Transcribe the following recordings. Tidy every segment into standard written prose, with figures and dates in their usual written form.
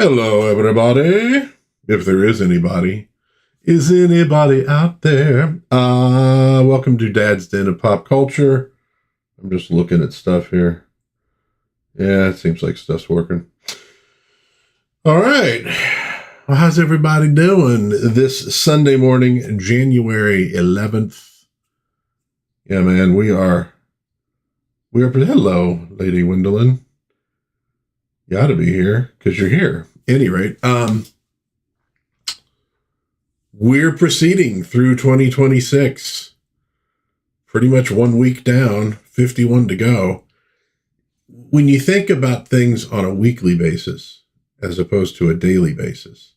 Hello, everybody. If there is anybody. Is anybody out there? Welcome to Dad's Den of Pop Culture. I'm just looking at stuff here. Yeah, it seems like stuff's working. All right. Well, how's everybody doing this Sunday morning, January 11th? Yeah, man, we are hello, Lady Wendelin. You ought to be here because you're here. At any rate, we're proceeding through 2026. Pretty much 1 week down, 51 to go. When you think about things on a weekly basis, as opposed to a daily basis,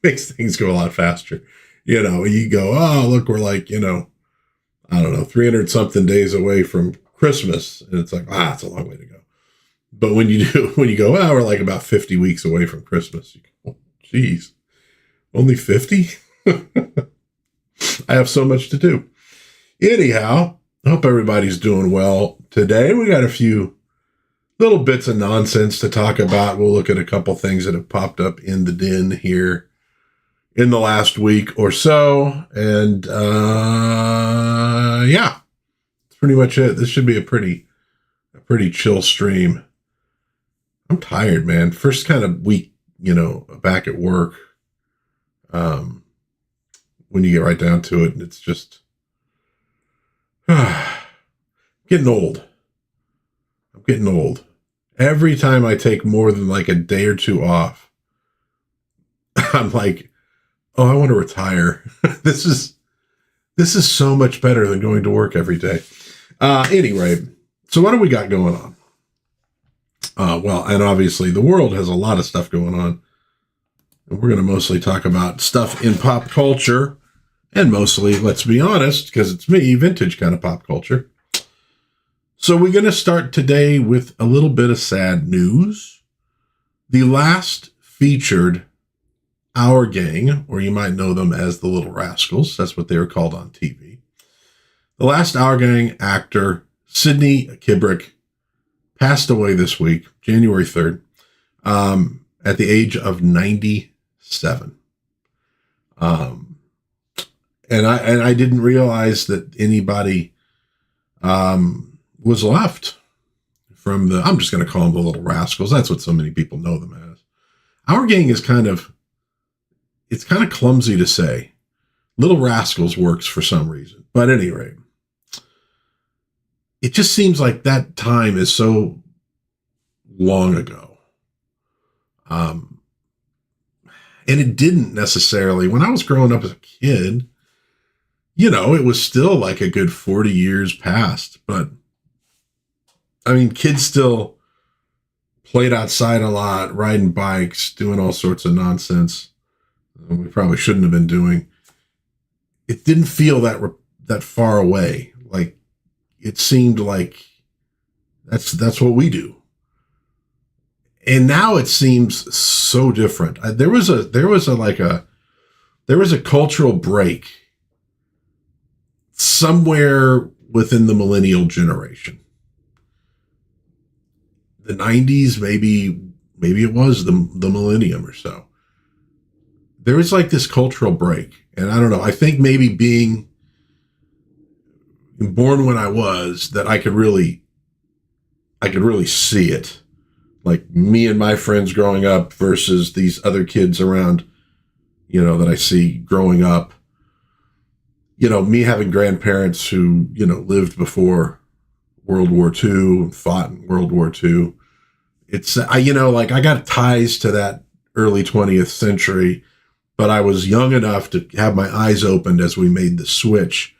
makes things go a lot faster. You know, you go, oh, look, we're like, I don't know, 300 something days away from Christmas. And it's like, it's a long way to go. But when you go, we're like about 50 weeks away from Christmas. You go, oh, geez, only 50? I have so much to do. Anyhow, I hope everybody's doing well today. We got a few little bits of nonsense to talk about. We'll look at a couple things that have popped up in the den here in the last week or so. And yeah, that's pretty much it. This should be a pretty chill stream. I'm tired, man. First kind of week, back at work. When you get right down to it, it's just getting old. I'm getting old. Every time I take more than like a day or two off, I'm like, oh, I want to retire. This is so much better than going to work every day. Anyway, so what do we got going on? Well, and obviously the world has a lot of stuff going on. And we're going to mostly talk about stuff in pop culture. And mostly, let's be honest, because it's me, vintage kind of pop culture. So we're going to start today with a little bit of sad news. The last featured Our Gang, or you might know them as the Little Rascals. That's what they were called on TV. The last Our Gang actor, Sidney Kibrick, passed away this week, January 3rd, at the age of 97. And I didn't realize that anybody was left from I'm just going to call them the Little Rascals. That's what so many people know them as. Our Gang is kind of clumsy to say. Little Rascals works for some reason. But at any rate, it just seems like that time is so long ago. And it didn't necessarily, when I was growing up as a kid, it was still like a good 40 years past. But, I mean, kids still played outside a lot, riding bikes, doing all sorts of nonsense we probably shouldn't have been doing. It didn't feel that far away. Like, it seemed like that's what we do. And now it seems so different. There was a cultural break somewhere within the millennial generation. The 90s, maybe it was the millennium or so. There was like this cultural break. And I don't know, I think maybe being born when I was, that I could really see it. Like me and my friends growing up versus these other kids around, that I see growing up. Me having grandparents who, lived before World War II, fought in World War II. It's, I got ties to that early 20th century, but I was young enough to have my eyes opened as we made the switch.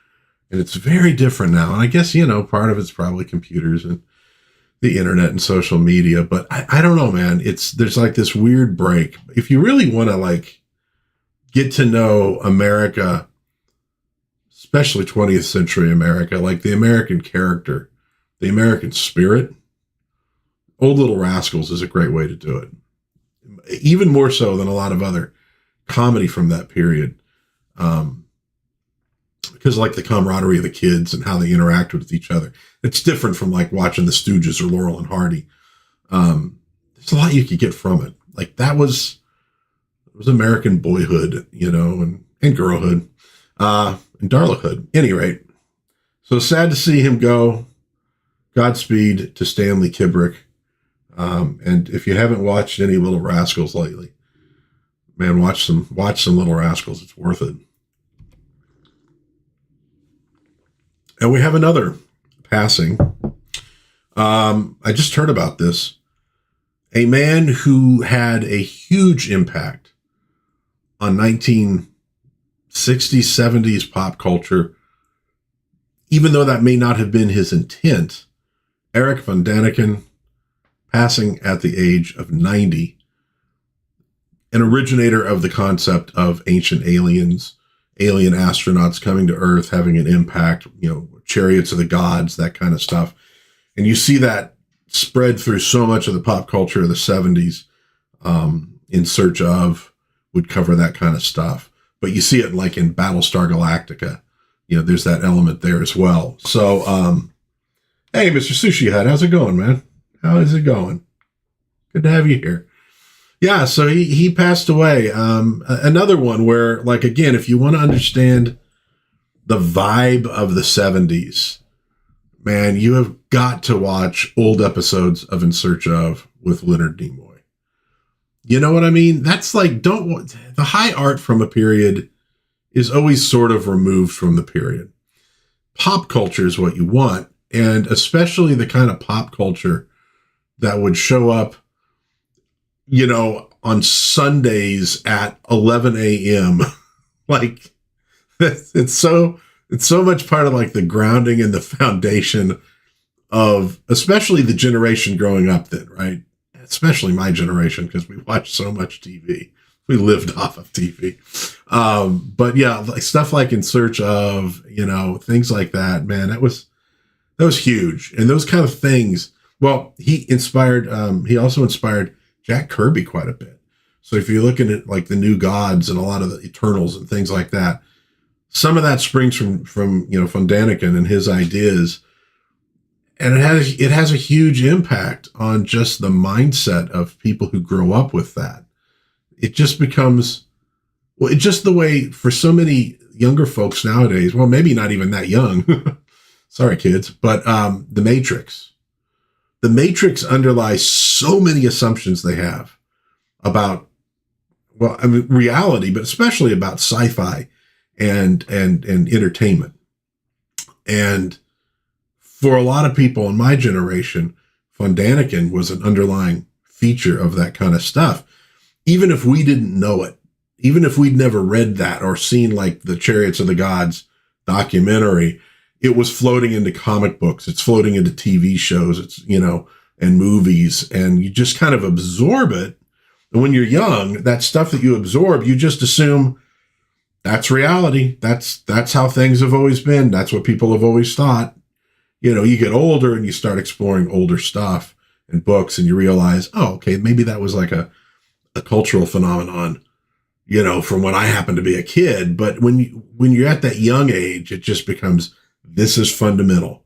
And it's very different now. And I guess, part of it's probably computers and the internet and social media, but I don't know, man. There's like this weird break. If you really want to like get to know America, especially 20th century America, like the American character, the American spirit, Old Little Rascals is a great way to do it. Even more so than a lot of other comedy from that period. Because like the camaraderie of the kids and how they interacted with each other. It's different from like watching the Stooges or Laurel and Hardy. There's a lot you could get from it. Like that was American boyhood, you know, and girlhood, and darlinghood. Any rate, so sad to see him go. Godspeed to Stanley Kubrick. And if you haven't watched any Little Rascals lately, man, watch some Little Rascals. It's worth it. And we have another passing. I just heard about this. A man who had a huge impact on 1960s, 70s pop culture, even though that may not have been his intent. Eric Von Daniken, passing at the age of 90, an originator of the concept of ancient aliens, alien astronauts coming to Earth, having an impact, you know, chariots of the gods, that kind of stuff. And you see that spread through so much of the pop culture of the 70s. In Search Of would cover that kind of stuff. But you see it like in Battlestar Galactica. You know, there's that element there as well. So, hey, Mr. Sushi Hut, how's it going, man? How is it going? Good to have you here. Yeah, so he passed away. Another one where, like, again, if you want to understand the vibe of the 70s, man, you have got to watch old episodes of In Search Of with Leonard Nimoy. You know what I mean? That's like, the high art from a period is always sort of removed from the period. Pop culture is what you want, and especially the kind of pop culture that would show up, you know, on Sundays at 11 a.m. Like, it's so much part of like the grounding and the foundation of especially the generation growing up then, right? Especially my generation, because we watched so much TV. We lived off of TV. But yeah, like stuff like In Search Of, you know, things like that, man, that was huge. And those kind of things, well, he also inspired Jack Kirby quite a bit. So if you're looking at like the New Gods and a lot of the Eternals and things like that, some of that springs from you know, Von Daniken and his ideas. And it has a huge impact on just the mindset of people who grow up with that. It just becomes, well, it's just the way for so many younger folks nowadays, well, maybe not even that young. Sorry, kids, but The Matrix. The Matrix underlies so many assumptions they have about, well, I mean, reality, but especially about sci-fi and entertainment. And for a lot of people in my generation, Von Daniken was an underlying feature of that kind of stuff. Even if we didn't know it, even if we'd never read that or seen like the Chariots of the Gods documentary, it was floating into comic books. It's floating into TV shows, it's, you know, and movies, and you just kind of absorb it. And when you're young, that stuff that you absorb, you just assume that's reality. That's how things have always been. That's what people have always thought. You know, you get older and you start exploring older stuff and books, and you realize, oh, okay, maybe that was like a cultural phenomenon, you know, from when I happened to be a kid. But when you're at that young age, it just becomes, this is fundamental.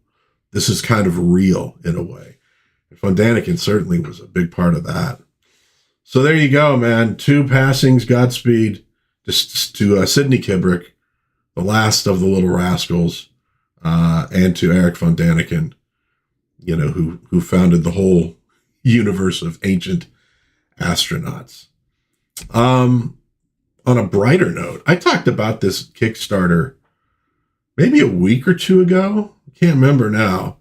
This is kind of real in a way. And Von Daniken certainly was a big part of that. So there you go, man. 2 passings, Godspeed to Sidney Kubrick, the last of the Little Rascals, and to Eric Von Daniken, you know, who founded the whole universe of ancient astronauts. On a brighter note, I talked about this Kickstarter maybe a week or 2 ago. I can't remember now.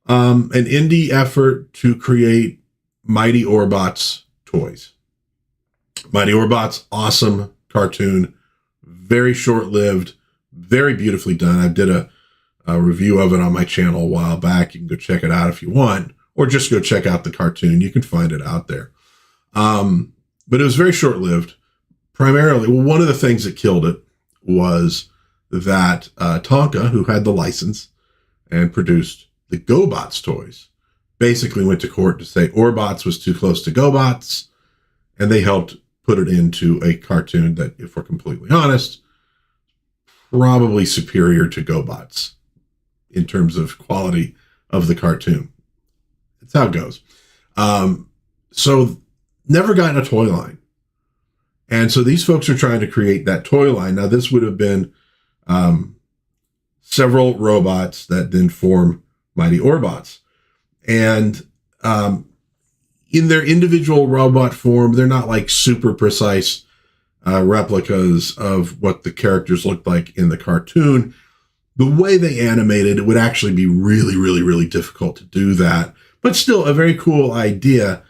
An indie effort to create Mighty Orbots toys. Mighty Orbots, awesome cartoon, very short-lived, very beautifully done. I did a review of it on my channel a while back. You can go check it out if you want, or just go check out the cartoon. You can find it out there. But it was very short-lived. Primarily, well, one of the things that killed it was that Tonka, who had the license and produced the GoBots toys, basically went to court to say Orbots was too close to GoBots, and they helped put it into a cartoon that, if we're completely honest, probably superior to GoBots in terms of quality of the cartoon. That's how it goes. So never gotten a toy line. And so these folks are trying to create that toy line. Now, this would have been several robots that then form Mighty Orbots. And in their individual robot form, they're not like super precise replicas of what the characters looked like in the cartoon. The way they animated, it would actually be really, really, really difficult to do that. But still a very cool idea.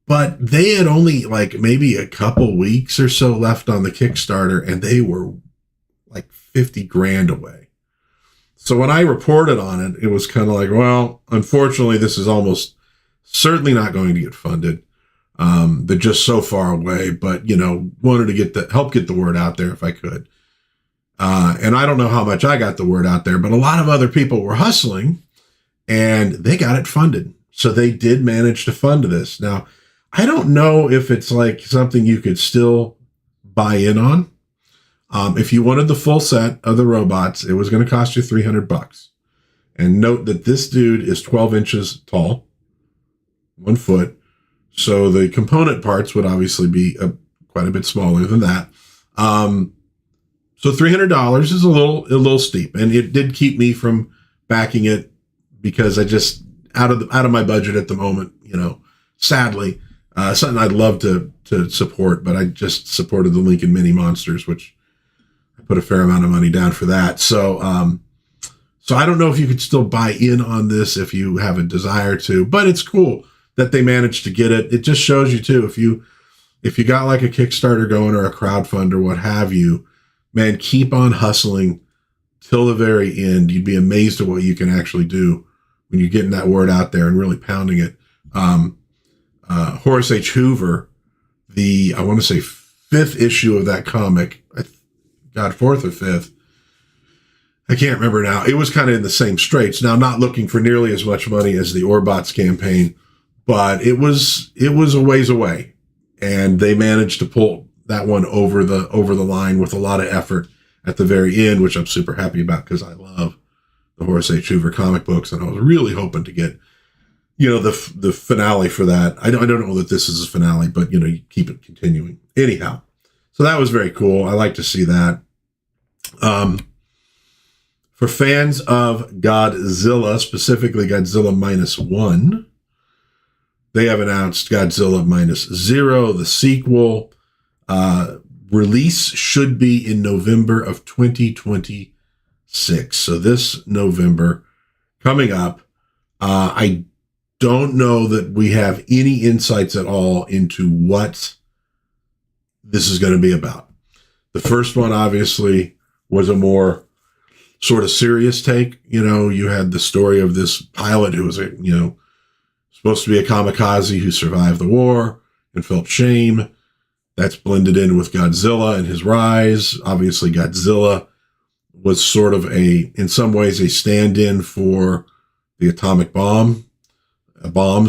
But they had only like maybe a couple weeks or so left on the Kickstarter, and they were like 50 grand away. So when I reported on it, it was kind of like, well, unfortunately, this is almost certainly not going to get funded. They're just so far away, but, wanted to help get the word out there if I could. And I don't know how much I got the word out there, but a lot of other people were hustling and they got it funded. So they did manage to fund this. Now, I don't know if it's like something you could still buy in on. If you wanted the full set of the robots, it was going to cost you $300. And note that this dude is 12 inches tall, 1 foot. So the component parts would obviously be quite a bit smaller than that. So $300 is a little steep, and it did keep me from backing it because I just out of my budget at the moment. Sadly, something I'd love to support, but I just supported the Lincoln Mini Monsters, which I put a fair amount of money down for that. So I don't know if you could still buy in on this if you have a desire to, but it's cool that they managed to get it. It just shows you too, if you got like a Kickstarter going or a crowdfund or what have you, man, keep on hustling till the very end. You'd be amazed at what you can actually do when you're getting that word out there and really pounding it. Horace H. Hoover, I want to say 5th issue of that comic, God, 4th or 5th, I can't remember now. It was kind of in the same straits. Now, not looking for nearly as much money as the Orbots campaign, but it was a ways away, and they managed to pull that one over the line with a lot of effort at the very end, which I'm super happy about because I love the Horace H. Hoover comic books, and I was really hoping to get, the finale for that. I don't know that this is a finale, but you keep it continuing. Anyhow, so that was very cool. I like to see that. For fans of Godzilla, specifically Godzilla -1, they have announced Godzilla -0, the sequel. Release should be in November of 2026. So this November coming up. I don't know that we have any insights at all into what this is going to be about. The first one obviously was a more sort of serious take. You had the story of this pilot who was supposed to be a kamikaze who survived the war and felt shame. That's blended in with Godzilla and his rise. Obviously, Godzilla was sort of in some ways, a stand-in for the atomic bombs,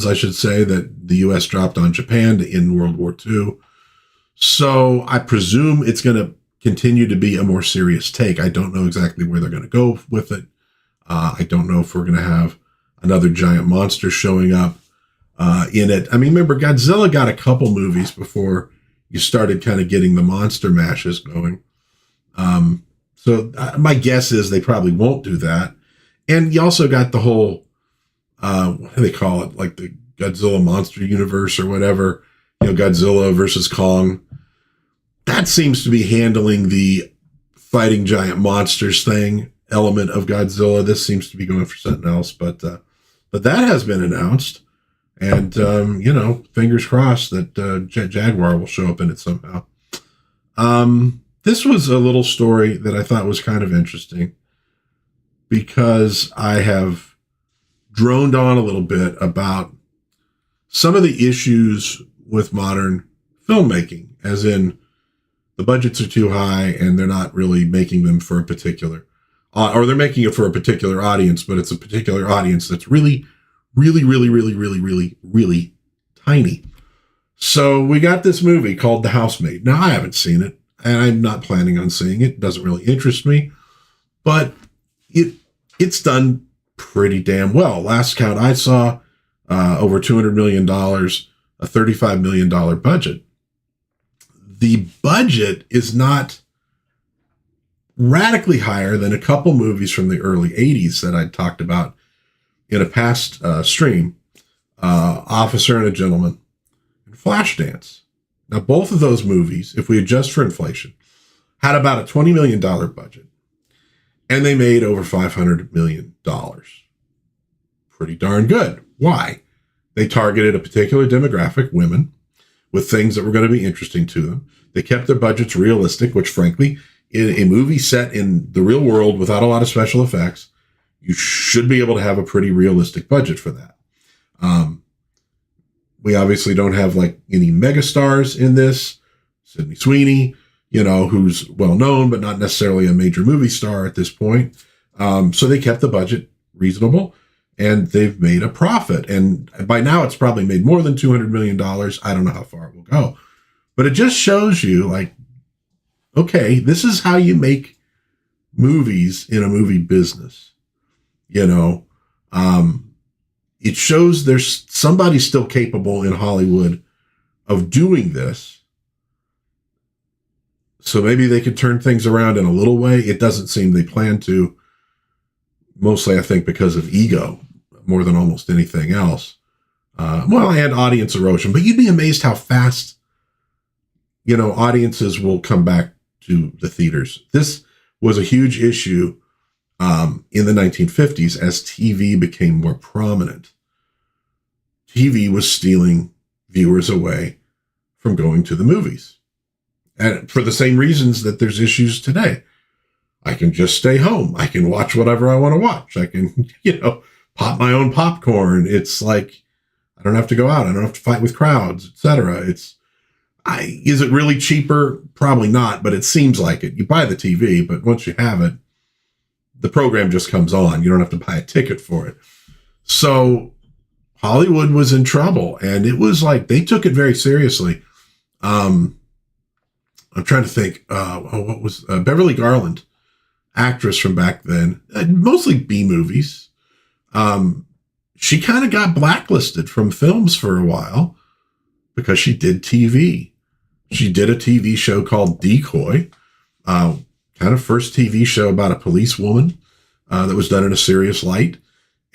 I should say, that the U.S. dropped on Japan to end World War II. So I presume it's going to continue to be a more serious take. I don't know exactly where they're going to go with it. I don't know if we're going to have another giant monster showing up in it. I mean, remember, Godzilla got a couple movies before you started kind of getting the monster mashes going. So my guess is they probably won't do that. And you also got the whole, what do they call it? Like the Godzilla monster universe or whatever, Godzilla versus Kong. That seems to be handling the fighting giant monsters thing element of Godzilla. This seems to be going for something else, but that has been announced. And, fingers crossed that Jaguar will show up in it somehow. This was a little story that I thought was kind of interesting because I have droned on a little bit about some of the issues with modern filmmaking, as in the budgets are too high and they're not really making them for a particular, or they're making it for a particular audience, but it's a particular audience that's really, really, really, really, really, really, really tiny. So we got this movie called The Housemaid. Now, I haven't seen it, and I'm not planning on seeing it. It doesn't really interest me, but it's done pretty damn well. Last count I saw, over $200 million a $35 million budget. The budget is not radically higher than a couple movies from the early 80s that I talked about in a past stream, Officer and a Gentleman, and Flashdance. Now, both of those movies, if we adjust for inflation, had about a $20 million budget, and they made over $500 million. Pretty darn good. Why? They targeted a particular demographic, women, with things that were going to be interesting to them. They kept their budgets realistic, which frankly, in a movie set in the real world without a lot of special effects, you should be able to have a pretty realistic budget for that. We obviously don't have like any megastars in this. Sydney Sweeney, who's well known, but not necessarily a major movie star at this point. So they kept the budget reasonable, and they've made a profit. And by now it's probably made more than $200 million. I don't know how far it will go, but it just shows you like, okay, this is how you make movies in a movie business. It shows there's somebody still capable in Hollywood of doing this. So maybe they could turn things around in a little way. It doesn't seem they plan to, mostly I think because of ego more than almost anything else. And audience erosion, but you'd be amazed how fast, audiences will come back to the theaters. This was a huge issue in the 1950s as TV became more prominent. TV was stealing viewers away from going to the movies. And for the same reasons that there's issues today. I can just stay home. I can watch whatever I want to watch. I can, pop my own popcorn. It's like, I don't have to go out. I don't have to fight with crowds, etc. Is it really cheaper? Probably not, but it seems like it. You buy the TV, but once you have it, the program just comes on. You don't have to buy a ticket for it. So Hollywood was in trouble, and it was like, they took it very seriously. I'm trying to think, what was Beverly Garland, actress from back then, mostly B movies. She kind of got blacklisted from films for a while because she did TV. She did a TV show called Decoy, kind of first TV show about a police woman that was done in a serious light.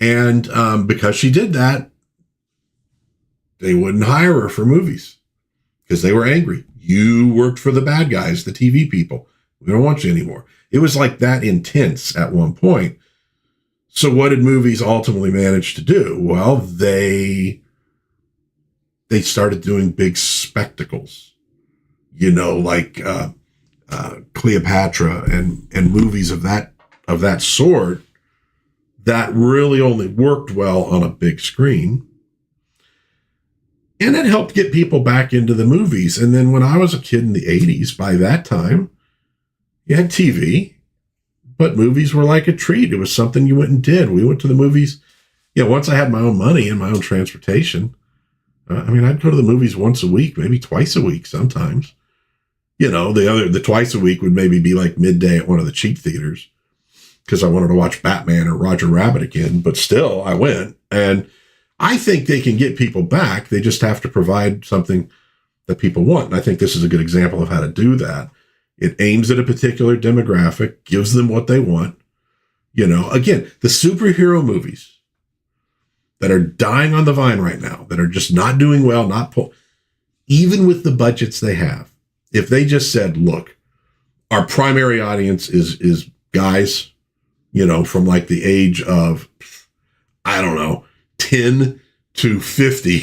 And because she did that, they wouldn't hire her for movies because they were angry. You worked for the bad guys, the TV people. We don't want you anymore. It was like that intense at one point. So what did movies ultimately manage to do? Well, they started doing big spectacles, like Cleopatra and movies of that sort that really only worked well on a big screen. And it helped get people back into the movies. And then when I was a kid in the 80s, by that time, you had TV, but movies were like a treat. It was something you went and did. We went to the movies. Once I had my own money and my own transportation, I'd go to the movies once a week, maybe twice a week sometimes. The twice a week would maybe be like midday at one of the cheap theaters because I wanted to watch Batman or Roger Rabbit again. But still, I went. And I think they can get people back. They just have to provide something that people want. And I think this is a good example of how to do that. It aims at a particular demographic, gives them what they want. Again, the superhero movies that are dying on the vine right now, that are just not doing well, even with the budgets they have, if they just said, look, our primary audience is guys, from like the age of, 10 to 50.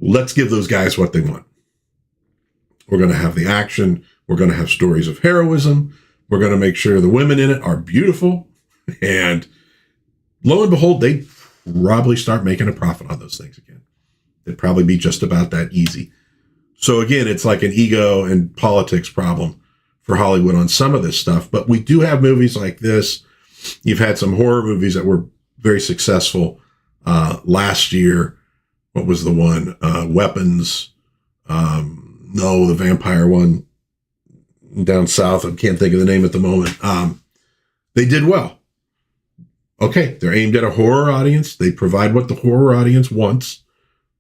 Let's give those guys what they want. We're going to have the action. We're going to have stories of heroism. We're going to make sure the women in it are beautiful. And lo and behold, they'd probably start making a profit on those things again. It'd probably be just about that easy. So again, it's like an ego and politics problem for Hollywood on some of this stuff. But we do have movies like this. You've had some horror movies that were very successful last year. What was the one? Weapons. The vampire one down south. I can't think of the name at the moment. They did well. Okay, they're aimed at a horror audience. They provide what the horror audience wants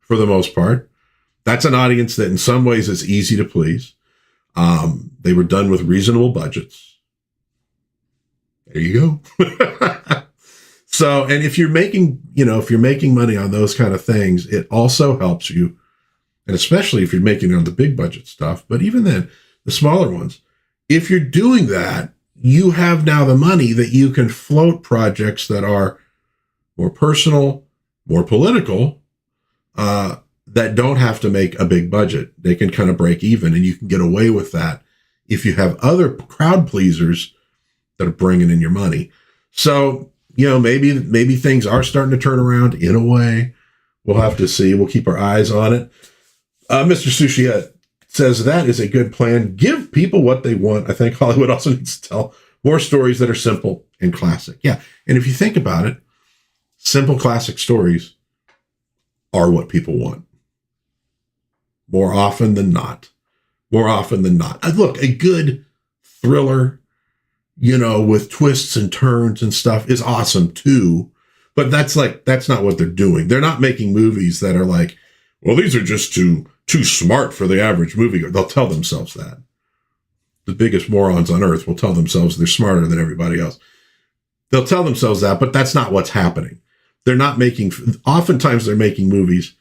for the most part. That's an audience that in some ways is easy to please. They were done with reasonable budgets. There you go. So, and if you're making money on those kind of things, it also helps you. And especially if you're making it on the big budget stuff, but even then, the smaller ones, if you're doing that, you have now the money that you can float projects that are more personal, more political, that don't have to make a big budget. They can kind of break even, and you can get away with that if you have other crowd pleasers that are bringing in your money. So, maybe things are starting to turn around in a way. We'll have to see. We'll keep our eyes on it. Mr. Sushi says that is a good plan. Give people what they want. I think Hollywood also needs to tell more stories that are simple and classic. Yeah. And if you think about it, simple classic stories are what people want. More often than not. Look, a good thriller, with twists and turns and stuff is awesome too. But that's not what they're doing. They're not making movies that are like, well, these are just too smart for the average moviegoer. They'll tell themselves that. The biggest morons on earth will tell themselves they're smarter than everybody else. They'll tell themselves that, but that's not what's happening. Oftentimes they're making movies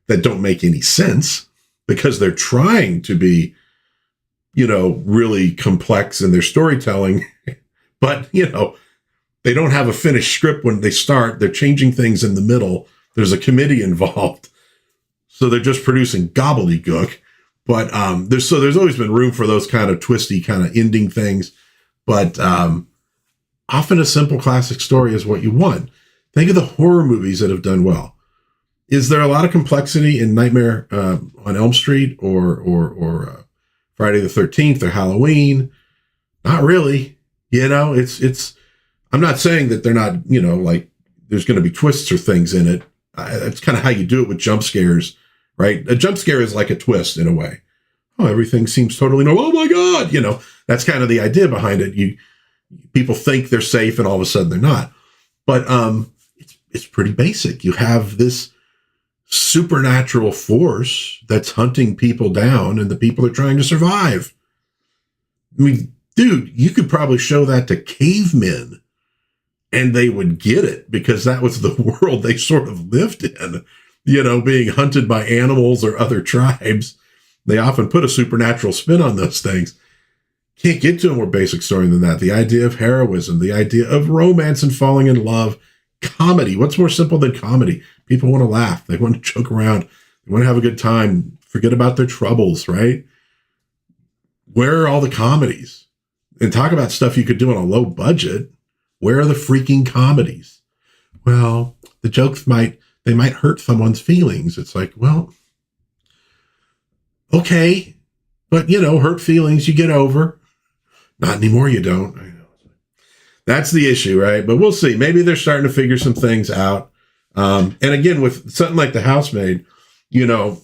that don't make any sense because they're trying to be, really complex in their storytelling, but, they don't have a finished script when they start. They're changing things in the middle. There's a committee involved. So they're just producing gobbledygook. But there's always been room for those kind of twisty kind of ending things. But often a simple classic story is what you want. Think of the horror movies that have done well. Is there a lot of complexity in Nightmare on Elm Street or Friday the 13th or Halloween? Not really. It's. I'm not saying that they're not. There's going to be twists or things in it. That's kind of how you do it with jump scares, right? A jump scare is like a twist in a way. Oh, everything seems totally normal. Oh my God. That's kind of the idea behind it. People think they're safe and all of a sudden they're not. But it's pretty basic. You have this supernatural force that's hunting people down and the people are trying to survive. I mean, dude, you could probably show that to cavemen and they would get it because that was the world they sort of lived in, being hunted by animals or other tribes. They often put a supernatural spin on those things. Can't get to a more basic story than that. The idea of heroism, the idea of romance and falling in love, comedy. What's more simple than comedy? People want to laugh. They want to joke around. They want to have a good time. Forget about their troubles, right? Where are all the comedies? And talk about stuff you could do on a low budget. Where are the freaking comedies? Well, the jokes might hurt someone's feelings. It's like, well, okay, but hurt feelings you get over. Not anymore, you don't. I know. That's the issue, right? But we'll see. Maybe they're starting to figure some things out. And again, with something like The Housemaid, my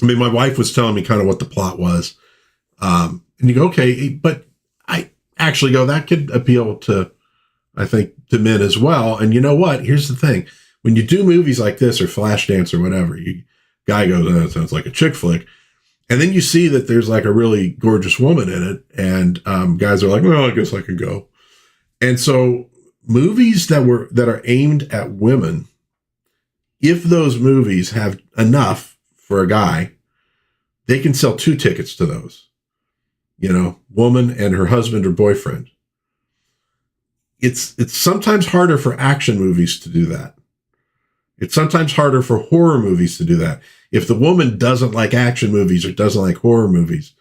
wife was telling me kind of what the plot was. And you go, okay, but I actually go, that could appeal to, I think, to men as well. And you know what? Here's the thing. When you do movies like this or Flashdance or whatever, guy goes, oh, that sounds like a chick flick. And then you see that there's like a really gorgeous woman in it. And guys are like, well, I guess I could go. And so movies that are aimed at women, if those movies have enough for a guy, they can sell 2 tickets to those. Woman and her husband or boyfriend. It's sometimes harder for action movies to do that. It's sometimes harder for horror movies to do that. If the woman doesn't like action movies or doesn't like horror movies,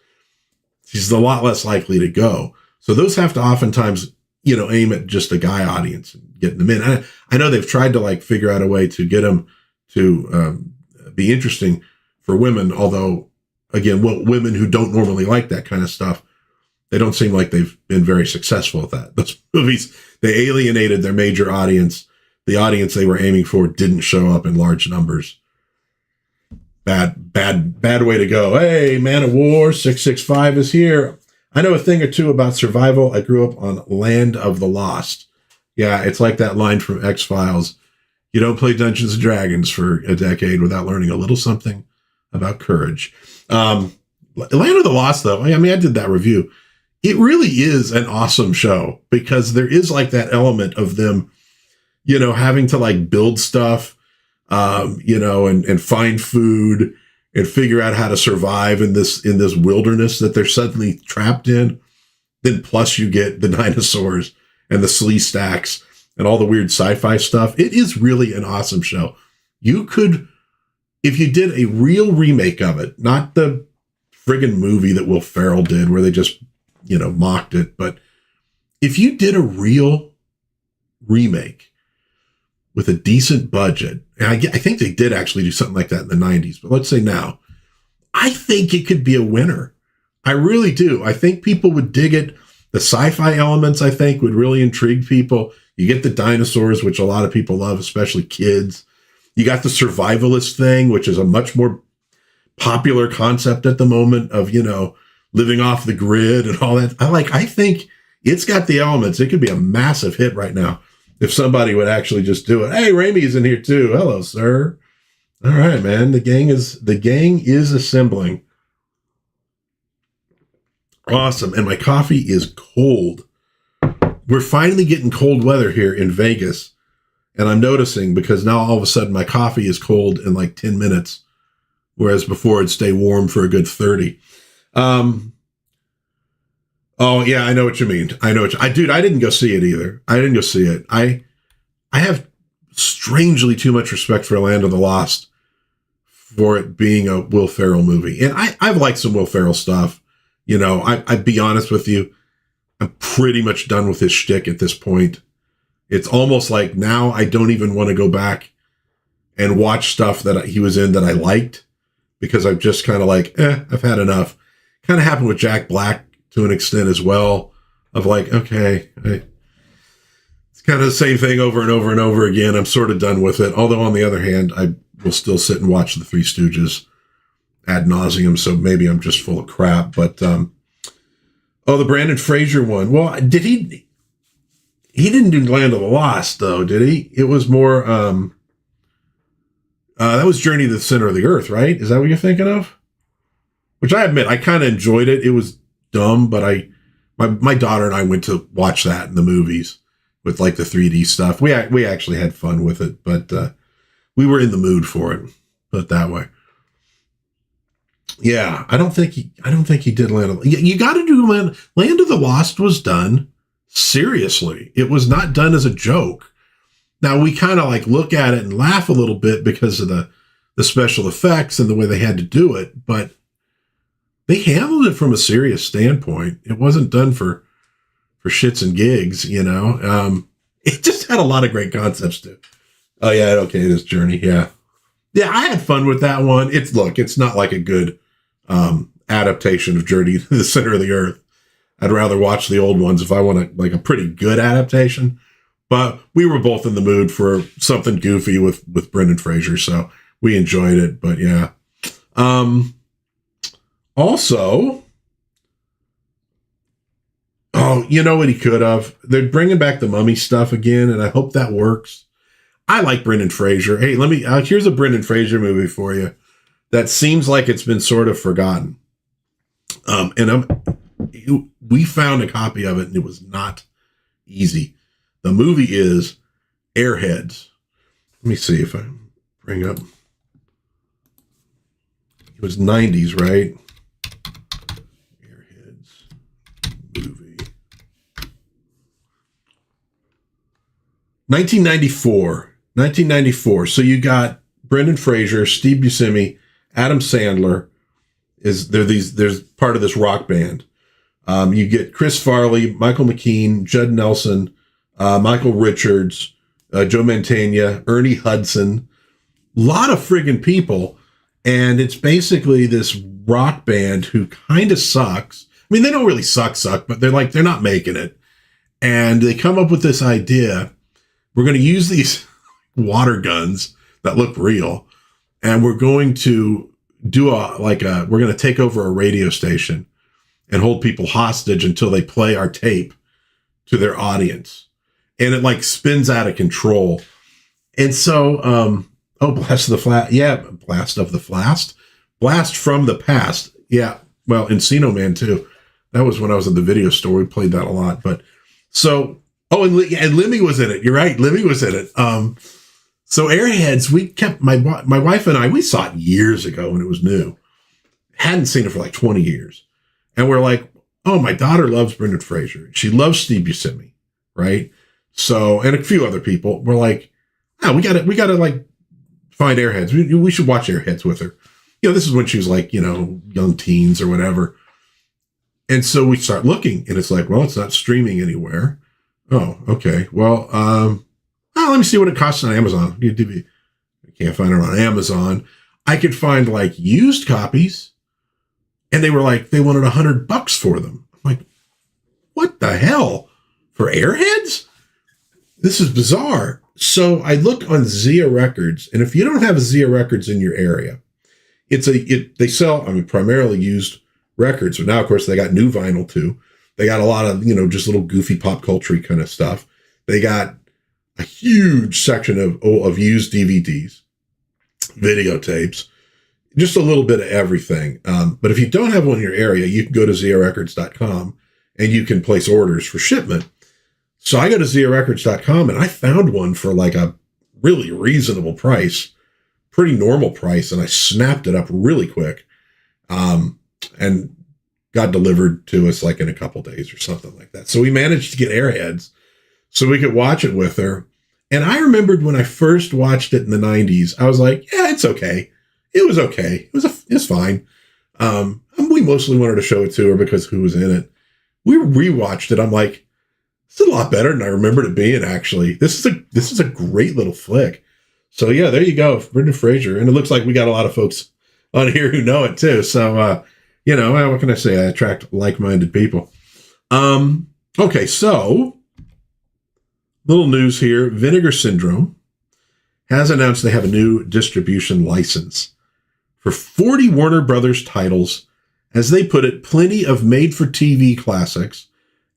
she's a lot less likely to go. So those have to oftentimes, aim at just a guy audience and getting them in. I know they've tried to figure out a way to get them to be interesting for women, although again, women who don't normally like that kind of stuff, they don't seem like they've been very successful at that. Those movies, they alienated their major audience. The audience they were aiming for didn't show up in large numbers. Bad way to go. Hey, Man of War 665 is here. I know a thing or two about survival. I grew up on Land of the Lost. Yeah, it's like that line from X-Files. You don't play Dungeons and Dragons for a decade without learning a little something about courage. Land of the Lost, though, I mean, I did that review. It really is an awesome show because there is like that element of them, you know, having to like build stuff, you know, and find food and figure out how to survive in this wilderness that they're suddenly trapped in. Then plus you get the dinosaurs and the slee stacks and all the weird sci-fi stuff. It is really an awesome show. You could, if you did a real remake of it, not the friggin' movie that Will Ferrell did where they just, you know, mocked it, but if you did a real remake with a decent budget, and I think they did actually do something like that in the 90s, but let's say now, I think it could be a winner. I really do. I think people would dig it. The sci-fi elements, I think, would really intrigue people. You get the dinosaurs, which a lot of people love, especially kids. You got the survivalist thing, which is a much more popular concept at the moment of, you know, living off the grid and all that. I think it's got the elements. It could be a massive hit right now if somebody would actually just do it. Hey, Raimi's in here too. Hello, sir. All right, man. The gang is assembling. Awesome. And my coffee is cold. We're finally getting cold weather here in Vegas. And I'm noticing because now all of a sudden my coffee is cold in like 10 minutes. Whereas before it'd stay warm for a good 30. Oh yeah, I know what you mean. Dude, I didn't go see it either. I didn't go see it. I have strangely too much respect for Land of the Lost for it being a Will Ferrell movie. And I've liked some Will Ferrell stuff. You know, I'd be honest with you. I'm pretty much done with his shtick at this point. It's almost like now I don't even want to go back and watch stuff that he was in that I liked because I'm just kind of like, I've had enough. Kind of happened with Jack Black to an extent as well of like, okay, it's kind of the same thing over and over and over again. I'm sort of done with it. Although on the other hand, I will still sit and watch the Three Stooges ad nauseum. So maybe I'm just full of crap, but, the Brandon Fraser one. Well, did he didn't do Land of the Lost though, did he? It was more, that was Journey to the Center of the Earth, right? Is that what you're thinking of? Which I admit, I kind of enjoyed it. It was dumb, but my daughter and I went to watch that in the movies with like the 3D stuff. We actually had fun with it, but we were in the mood for it. Put it that way. Yeah, I don't think he did Land of. You got to do Land of the Lost was done seriously. It was not done as a joke. Now we kind of like look at it and laugh a little bit because of the special effects and the way they had to do it, but they handled it from a serious standpoint. It wasn't done for shits and gigs, you know. It just had a lot of great concepts too. Oh yeah, okay, it is Journey. Yeah, I had fun with that one. It's not like a good adaptation of Journey to the Center of the Earth. I'd rather watch the old ones if I want like a pretty good adaptation. But we were both in the mood for something goofy with Brendan Fraser, so we enjoyed it. But yeah. Also, you know what he could have? They're bringing back the Mummy stuff again, and I hope that works. I like Brendan Fraser. Hey, here's a Brendan Fraser movie for you that seems like it's been sort of forgotten. We found a copy of it, and it was not easy. The movie is Airheads. Let me see if I bring up. It was 90s, right? Airheads movie. 1994. So you got Brendan Fraser, Steve Buscemi, Adam Sandler. There's part of this rock band. You get Chris Farley, Michael McKean, Judd Nelson, Michael Richards, Joe Mantegna, Ernie Hudson, a lot of friggin' people. And it's basically this rock band who kind of sucks. I mean, they don't really suck, but they're not making it. And they come up with this idea. We're going to use these water guns that look real. And we're going to do we're going to take over a radio station and hold people hostage until they play our tape to their audience. And it like spins out of control. And so, Blast of the Flat. Yeah, Blast of the Flast. Blast from the Past. Yeah. Well, Encino Man too. That was when I was at the video store. We played that a lot. But so, and Lemmy was in it. You're right. Lemmy was in it. So Airheads, we kept, my wife and I, we saw it years ago when it was new. Hadn't seen it for like 20 years. And we're like, oh, my daughter loves Brendan Fraser. She loves Steve Buscemi, right? So, and a few other people. We're like, oh, we gotta like find Airheads. We should watch Airheads with her. This is when she was like, young teens or whatever. And so we start looking, and it's like, well, it's not streaming anywhere. Oh, okay. Well, let me see what it costs on Amazon. I can't find it on Amazon. I could find like used copies, and they were like, they wanted $100 for them. I'm like, what the hell? For Airheads? This is bizarre. So I look on Zia Records, and if you don't have Zia Records in your area, they sell, primarily used records. But now, of course, they got new vinyl too. They got a lot of, just little goofy pop culture kind of stuff. They got a huge section of used DVDs, videotapes, just a little bit of everything. But if you don't have one in your area, you can go to ziarecords.com and you can place orders for shipment. So I go to ziarecords.com and I found one for like a really reasonable price, pretty normal price. And I snapped it up really quick, and got delivered to us like in a couple days or something like that. So we managed to get Airheads so we could watch it with her. And I remembered when I first watched it in the 90s, I was like, yeah, it's okay. It was okay. It was fine. We mostly wanted to show it to her because who was in it. We rewatched it. I'm like, it's a lot better than I remembered it being, actually. This is a great little flick. So yeah, there you go, Brendan Fraser. And it looks like we got a lot of folks on here who know it too. So, what can I say? I attract like-minded people. Okay, so little news here. Vinegar Syndrome has announced they have a new distribution license for 40 Warner Brothers titles. As they put it, plenty of made-for-TV classics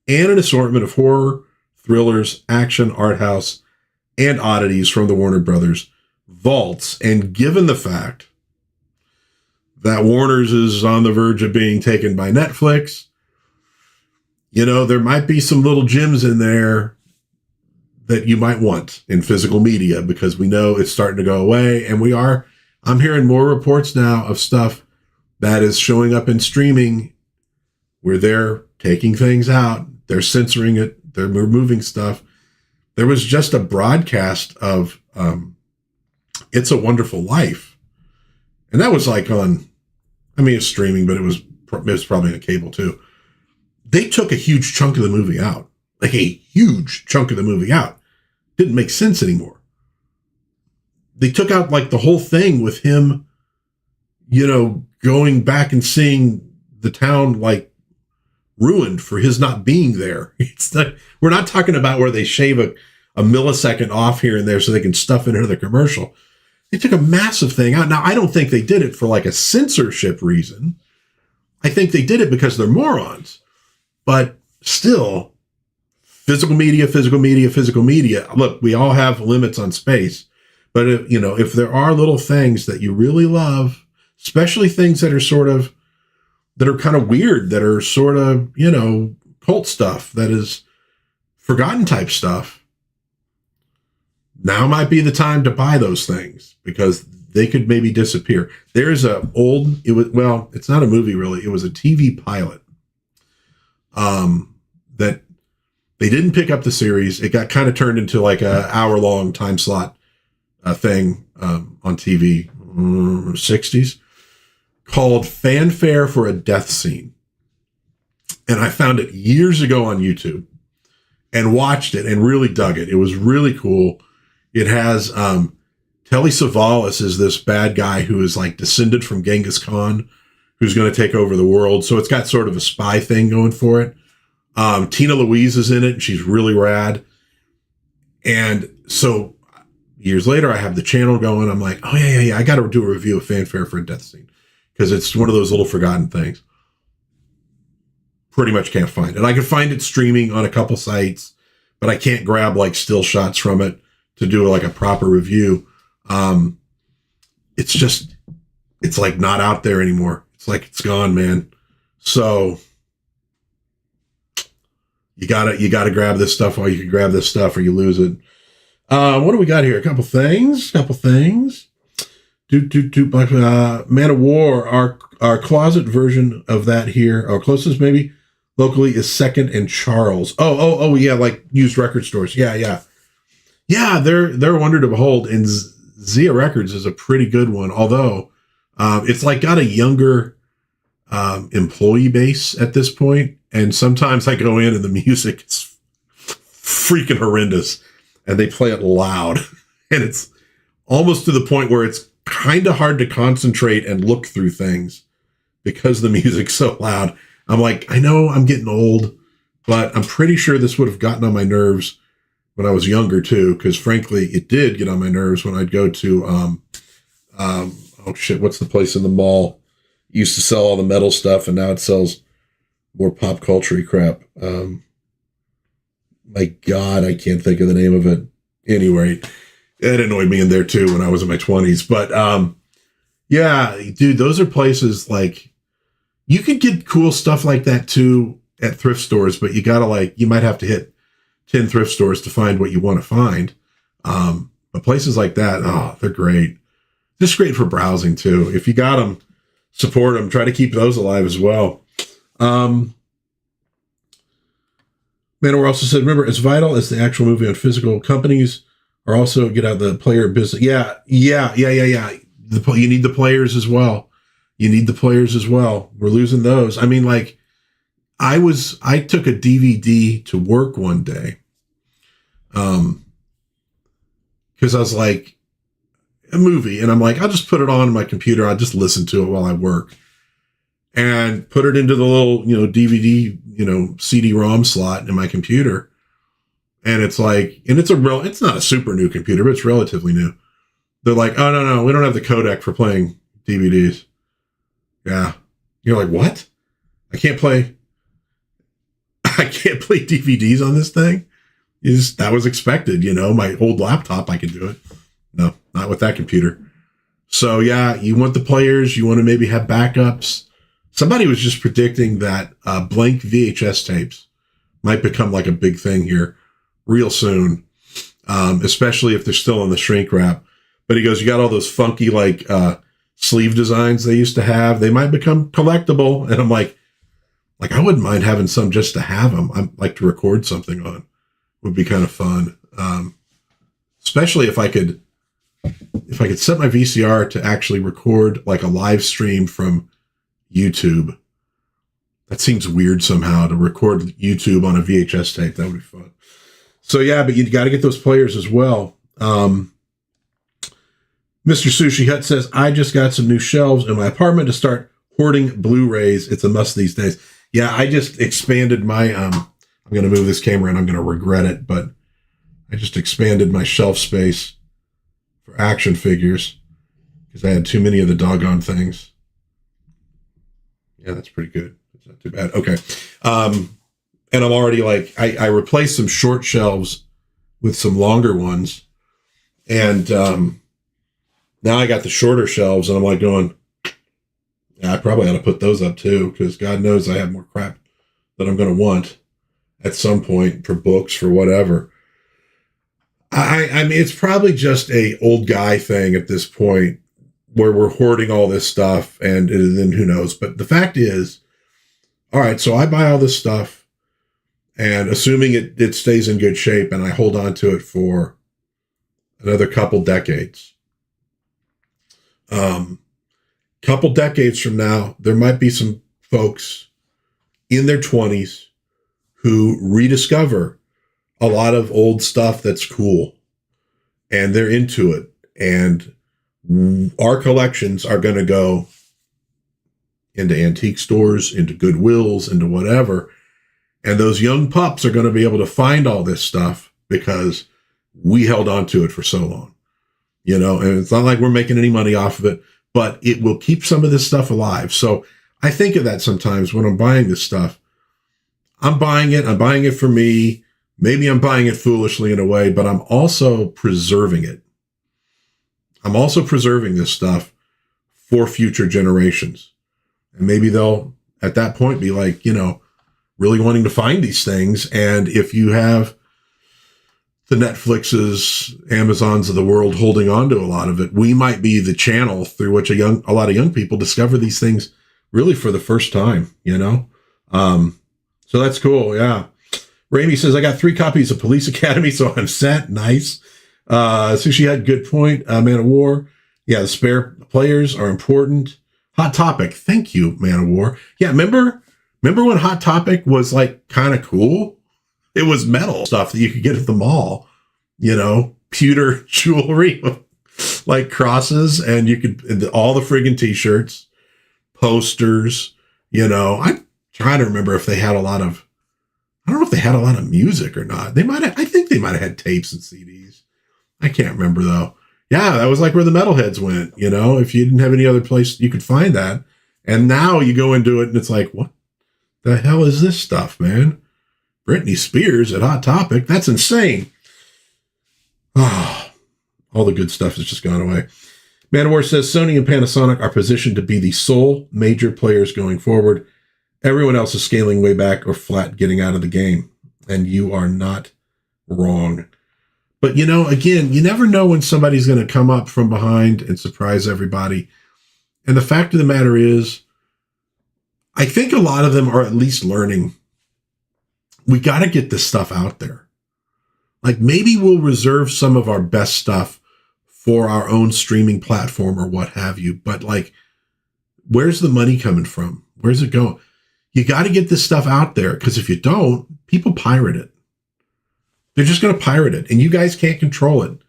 and an assortment of horror, thrillers, action, art house, and oddities from the Warner Brothers vaults. And given the fact that Warner's is on the verge of being taken by Netflix, there might be some little gems in there that you might want in physical media, because we know it's starting to go away. And I'm hearing more reports now of stuff that is showing up in streaming where they're taking things out. They're censoring it. They're removing stuff. There was just a broadcast of It's a Wonderful Life. And that was like it's streaming, but it was probably on cable too. They took a huge chunk of the movie out. Like a huge chunk of the movie out. Didn't make sense anymore. They took out like the whole thing with him, going back and seeing the town like ruined for his not being there. We're not talking about where they shave a millisecond off here and there so they can stuff it into the commercial. They took a massive thing out. Now, I don't think they did it for like a censorship reason. I think they did it because they're morons. But still, physical media. Look, we all have limits on space. But if there are little things that you really love, especially things that are kind of weird, that are sort of, cult stuff, that is forgotten type stuff, now might be the time to buy those things, because they could maybe disappear. There's it's not a movie really. It was a TV pilot that they didn't pick up the series. It got kind of turned into like a hour-long time slot thing on TV, 60s, called Fanfare for a Death Scene. And I found it years ago on YouTube and watched it and really dug it. It was really cool. It has Telly Savalas is this bad guy who is like descended from Genghis Khan, who's going to take over the world. So it's got sort of a spy thing going for it. Tina Louise is in it, and she's really rad. And so years later, I have the channel going. I'm like, oh, yeah. I got to do a review of Fanfare for a Death Scene, because it's one of those little forgotten things. Pretty much can't find it. I can find it streaming on a couple sites, but I can't grab like still shots from it to do like a proper review. It's like not out there anymore. It's like it's gone, man. So you gotta grab this stuff while you can grab this stuff, or you lose it. What do we got here? A couple things. Man of War. Our closet version of that here, our closest maybe locally, is Second and Charles. Oh yeah, like used record stores. Yeah. They're a wonder to behold, and Zia Records is a pretty good one. Although it's like got a younger employee base at this point, and sometimes I go in and the music is freaking horrendous, and they play it loud, and it's almost to the point where it's kind of hard to concentrate and look through things because the music's so loud. I'm like, I know I'm getting old, but I'm pretty sure this would have gotten on my nerves when I was younger too, because frankly, it did get on my nerves when I'd go to, what's the place in the mall? It used to sell all the metal stuff, and now it sells more pop culture-y crap. My God, I can't think of the name of it. Anyway, it annoyed me in there too when I was in my 20s. But yeah, dude, those are places like you could get cool stuff like that too at thrift stores, but you might have to hit 10 thrift stores to find what you want to find. But places like that, they're great. Just great for browsing too. If you got them, support them. Try to keep those alive as well. Manowar also said, remember, as vital as the actual movie on physical, companies are also get out of the player business. Yeah. You need the players as well. We're losing those. I mean, like, I took a DVD to work one day. Because I was like, a movie, and I'm like, I'll just put it on my computer. I'll just listen to it while I work. And put it into the little, DVD, CD-ROM slot in my computer. And it's like, and it's not a super new computer, but it's relatively new. They're like, oh, no, we don't have the codec for playing DVDs. Yeah. You're like, what? I can't play DVDs on this thing? That was expected, my old laptop, I could do it. No, not with that computer. So yeah, you want the players, you want to maybe have backups. Somebody was just predicting that blank VHS tapes might become like a big thing here real soon, especially if they're still in the shrink wrap. But he goes, you got all those funky like sleeve designs they used to have. They might become collectible. And I'm like I wouldn't mind having some just to have them. I'd like to record something on. Would be kind of fun, especially if I could set my VCR to actually record like a live stream from YouTube. That seems weird somehow to record YouTube on a VHS tape. That would be fun. So yeah, but you got to get those players as well. Mr. Sushi Hut says, I just got some new shelves in my apartment to start hoarding Blu-rays. It's a must these days. Yeah, I just expanded my, I'm going to move this camera and I'm going to regret it, but I just expanded my shelf space for action figures because I had too many of the doggone things. Yeah, that's pretty good. It's not too bad. Okay. And I'm already like, I replaced some short shelves with some longer ones. And now I got the shorter shelves and I'm like going, yeah, I probably ought to put those up too, because God knows I have more crap that I'm going to want at some point for books, for whatever. I mean, it's probably just a old guy thing at this point where we're hoarding all this stuff and then who knows. But the fact is, all right, so I buy all this stuff and assuming it stays in good shape and I hold on to it for another couple decades. Couple decades from now, there might be some folks in their 20s who rediscover a lot of old stuff that's cool and they're into it. And our collections are going to go into antique stores, into Goodwills, into whatever. And those young pups are going to be able to find all this stuff because we held on to it for so long, and it's not like we're making any money off of it, but it will keep some of this stuff alive. So I think of that sometimes when I'm buying this stuff. I'm buying it for me. maybe I'm buying it foolishly in a way, but I'm also preserving it. I'm also preserving this stuff for future generations. And maybe they'll, at that point, be like, really wanting to find these things. And if you have the Netflixes, Amazons of the world holding on to a lot of it, we might be the channel through which a lot of young people discover these things really for the first time, So that's cool. Yeah. Ramey says, I got 3 copies of Police Academy, so I'm set. Nice. Sushi had good point. Man of War. Yeah, the spare players are important. Hot Topic. Thank you, Man of War. Yeah, remember when Hot Topic was like kind of cool? It was metal stuff that you could get at the mall, pewter jewelry, like crosses, and you could, all the friggin' t-shirts, posters, I'm trying to remember if they had I don't know if they had a lot of music or not. I think they might have had tapes and CDs. I can't remember though. Yeah, that was like where the metalheads went, if you didn't have any other place you could find that. And now you go into it and it's like, what the hell is this stuff, man? Britney Spears at Hot Topic. That's insane. Oh, all the good stuff has just gone away. Man of War says Sony and Panasonic are positioned to be the sole major players going forward. Everyone else is scaling way back or flat getting out of the game. And you are not wrong. But, again, you never know when somebody's going to come up from behind and surprise everybody. And the fact of the matter is, I think a lot of them are at least learning. We got to get this stuff out there. Like maybe we'll reserve some of our best stuff for our own streaming platform or what have you. But like, where's the money coming from? Where's it going? You got to get this stuff out there because if you don't, people pirate it. They're just going to pirate it and you guys can't control it.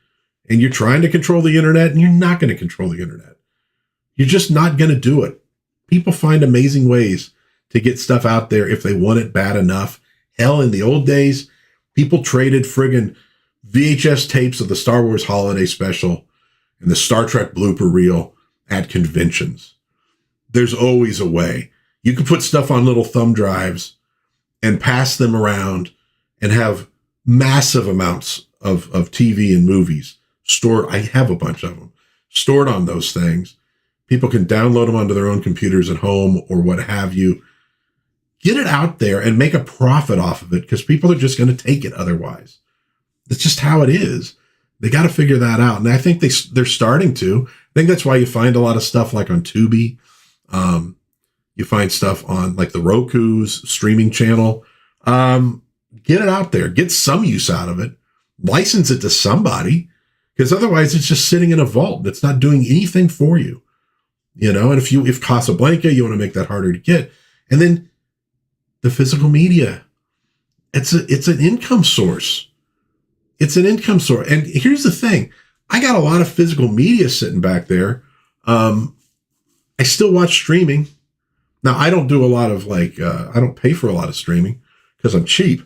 And you're trying to control the internet and you're not going to control the internet. You're just not going to do it. People find amazing ways to get stuff out there if they want it bad enough. Hell, in the old days, people traded friggin' VHS tapes of the Star Wars Holiday Special and the Star Trek blooper reel at conventions. There's always a way. You can put stuff on little thumb drives and pass them around and have massive amounts of TV and movies stored. I have a bunch of them stored on those things. People can download them onto their own computers at home or what have you. Get it out there and make a profit off of it because people are just going to take it otherwise. That's just how it is. They got to figure that out. And I think they're starting to. I think that's why you find a lot of stuff like on Tubi. You find stuff on like the Roku's streaming channel. Get it out there. Get some use out of it. License it to somebody because otherwise it's just sitting in a vault. It's not doing anything for you. And if Casablanca, you want to make that harder to get. And then the physical media, it's an income source. It's an income source. And here's the thing. I got a lot of physical media sitting back there. I still watch streaming. Now, I don't do a lot of I don't pay for a lot of streaming because I'm cheap.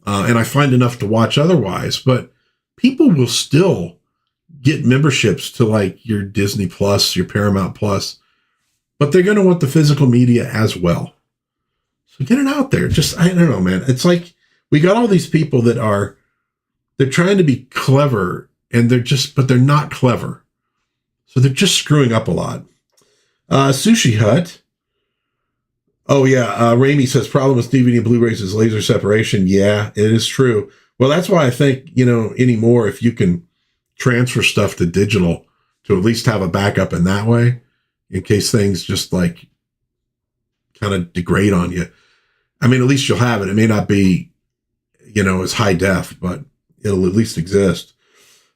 And I find enough to watch otherwise. But people will still get memberships to like your Disney Plus, your Paramount Plus. But they're going to want the physical media as well. So get it out there. I don't know, man. It's like we got all these people that they're trying to be clever and but they're not clever. So they're just screwing up a lot. Sushi Hut. Oh yeah. Ramey says problem with DVD and Blu-rays is laser separation. Yeah, it is true. Well, that's why I think, anymore, if you can transfer stuff to digital to at least have a backup in that way, in case things just like kind of degrade on you. I mean, at least you'll have it. It may not be, as high def, but it'll at least exist.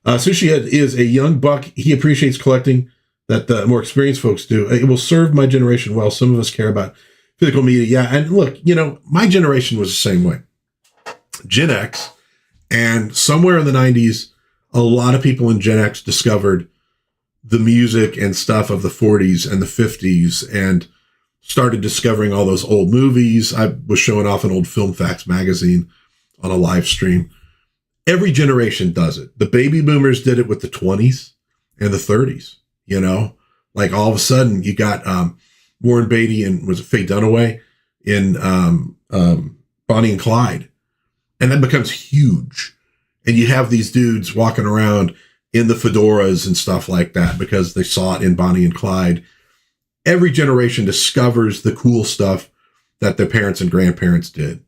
Sushi Head is a young buck. He appreciates collecting that the more experienced folks do. It will serve my generation well. Some of us care about physical media. Yeah. And look, my generation was the same way. Gen X. And somewhere in the 90s, a lot of people in Gen X discovered the music and stuff of the 40s and the 50s and started discovering all those old movies. I was showing off an old Film Facts magazine on a live stream. Every generation does it. The baby boomers did it with the 20s and the 30s, like all of a sudden you got Warren Beatty and was it Faye Dunaway in Bonnie and Clyde. And that becomes huge. And you have these dudes walking around in the fedoras and stuff like that because they saw it in Bonnie and Clyde. Every generation discovers the cool stuff that their parents and grandparents did.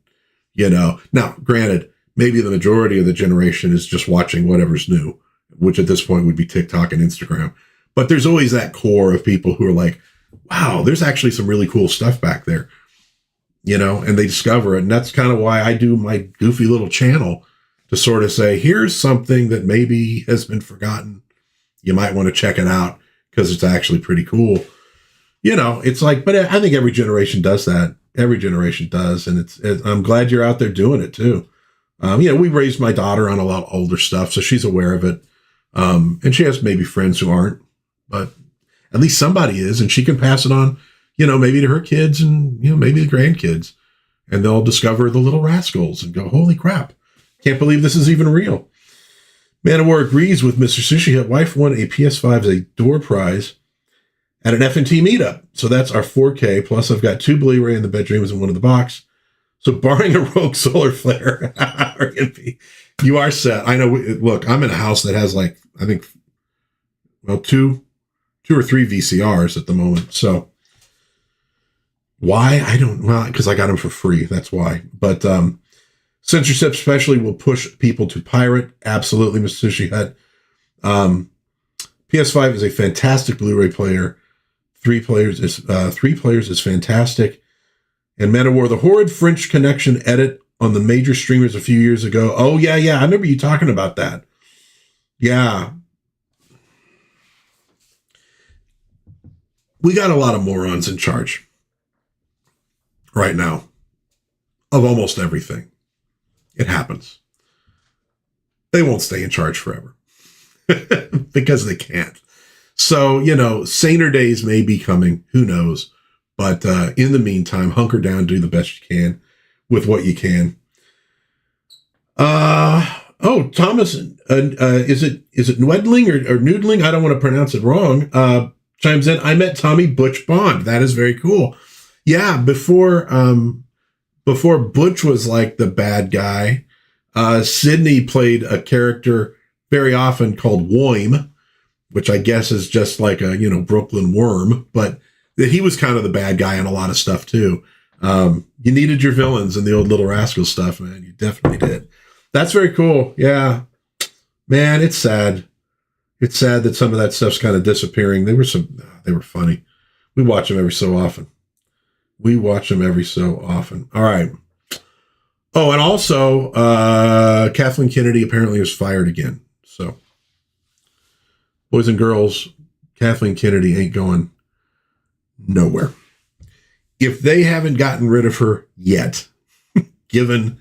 Now, granted, maybe the majority of the generation is just watching whatever's new, which at this point would be TikTok and Instagram. But there's always that core of people who are like, wow, there's actually some really cool stuff back there, and they discover it. And that's kind of why I do my goofy little channel, to sort of say, here's something that maybe has been forgotten. You might want to check it out because it's actually pretty cool. It's like, but I think every generation does that. Every generation does. And I'm glad you're out there doing it too. We raised my daughter on a lot older stuff, so she's aware of it. And she has maybe friends who aren't, but at least somebody is, and she can pass it on, maybe to her kids and, maybe the grandkids, and they'll discover the little Rascals and go, holy crap. Can't believe this is even real. Man of War agrees with Mr. Sushi Hut. Wife won a PS5 as a door prize at an F&T meetup. So that's our 4K. Plus, I've got 2 Blu-ray in the bedrooms and 1 in the box. So barring a rogue solar flare, you are set. I know. Look, I'm in a house that has I think, two or 3 VCRs at the moment. So why? I don't know. Because I got them for free. That's why. But censorship especially will push people to pirate. Absolutely, Mr. Sushi Hut. PS5 is a fantastic Blu-ray player. 3 players is fantastic. And Man of War, the horrid French Connection edit on the major streamers a few years ago. Oh, yeah. I remember you talking about that. Yeah. We got a lot of morons in charge right now of almost everything. It happens. They won't stay in charge forever because they can't. So, saner days may be coming. Who knows? But in the meantime, hunker down, do the best you can with what you can. Thomas, is it Nwedling or Noodling? I don't want to pronounce it wrong. Chimes in. I met Tommy Butch Bond. That is very cool. Yeah, before Butch was like the bad guy, Sydney played a character very often called Woim, which I guess is just like a, Brooklyn worm, but that he was kind of the bad guy in a lot of stuff too. You needed your villains in the old Little Rascal stuff, man. You definitely did. That's very cool. Yeah, man, it's sad. It's sad that some of that stuff's kind of disappearing. They were funny. We watch them every so often. All right. Oh, and also, Kathleen Kennedy apparently was fired again. So, boys and girls, Kathleen Kennedy ain't going nowhere. If they haven't gotten rid of her yet, given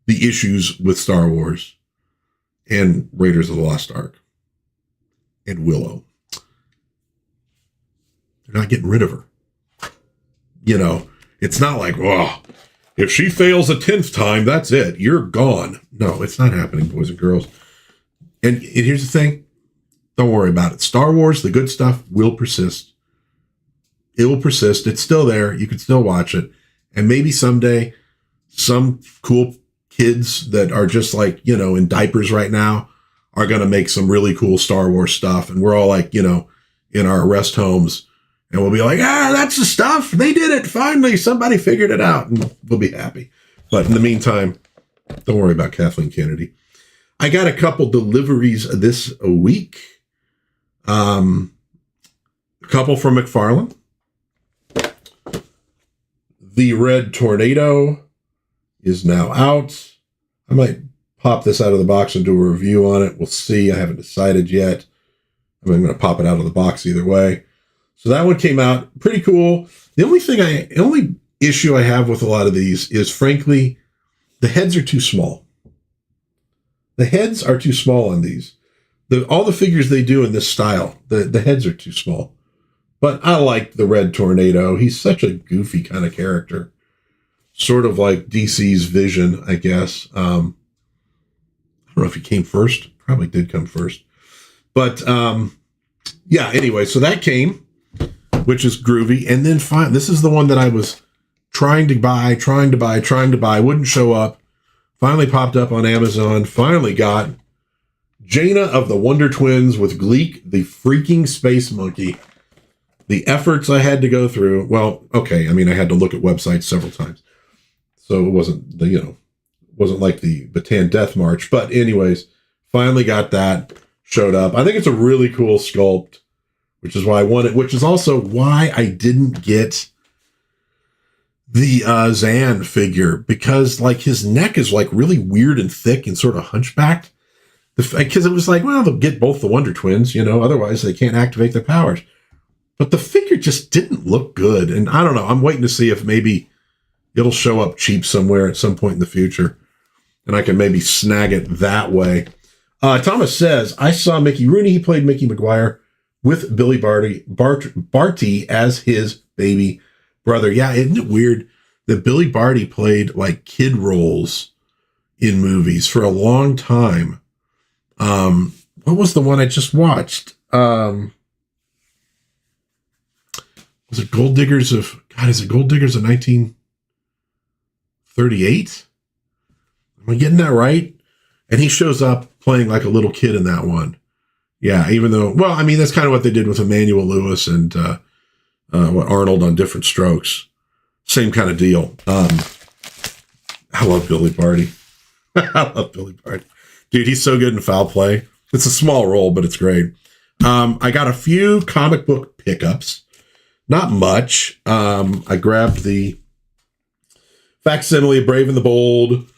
the issues with Star Wars and Raiders of the Lost Ark and Willow, they're not getting rid of her. It's not like, if she fails a 10th time, that's it. You're gone. No, it's not happening, boys and girls. And here's the thing. Don't worry about it. Star Wars, the good stuff, will persist. It will persist. It's still there. You can still watch it. And maybe someday, some cool kids that are just like, in diapers right now are going to make some really cool Star Wars stuff. And we're all like, in our rest homes. And we'll be like, that's the stuff. They did it. Finally, somebody figured it out. And we'll be happy. But in the meantime, don't worry about Kathleen Kennedy. I got a couple deliveries this week. A couple from McFarlane. The Red Tornado is now out. I might pop this out of the box and do a review on it. We'll see. I haven't decided yet. I'm going to pop it out of the box either way. So that one came out pretty cool. The only issue I have with a lot of these is, frankly, the heads are too small. The heads are too small on these. All the figures they do in this style, the heads are too small. But I like the Red Tornado. He's such a goofy kind of character. Sort of like DC's Vision, I guess. I don't know if he came first. Probably did come first. But, yeah, anyway, so that came, which is groovy. And then this is the one that I was trying to buy, wouldn't show up. Finally popped up on Amazon. Finally got Jayna of the Wonder Twins with Gleek, the freaking space monkey. The efforts I had to go through. Well, okay. I mean, I had to look at websites several times. So it wasn't wasn't like the Bataan Death March. But anyways, finally got that, showed up. I think it's a really cool sculpt, which is why I want it, which is also why I didn't get the Zan figure, because like his neck is like really weird and thick and sort of hunchbacked. Because it was like, well, they'll get both the Wonder Twins, otherwise they can't activate their powers. But the figure just didn't look good. And I don't know. I'm waiting to see if maybe it'll show up cheap somewhere at some point in the future. And I can maybe snag it that way. Thomas says, I saw Mickey Rooney. He played Mickey McGuire with Billy Barty as his baby brother. Yeah, isn't it weird that Billy Barty played like kid roles in movies for a long time? What was the one I just watched? Was it Gold Diggers of 1938? Am I getting that right? And he shows up playing like a little kid in that one. Yeah, even though, well, I mean, that's kind of what they did with Emmanuel Lewis and Arnold on Different Strokes. Same kind of deal. I love Billy Barty. I love Billy Barty. Dude, he's so good in Foul Play. It's a small role, but it's great. I got a few comic book pickups. Not much. I grabbed the facsimile of Brave and the Bold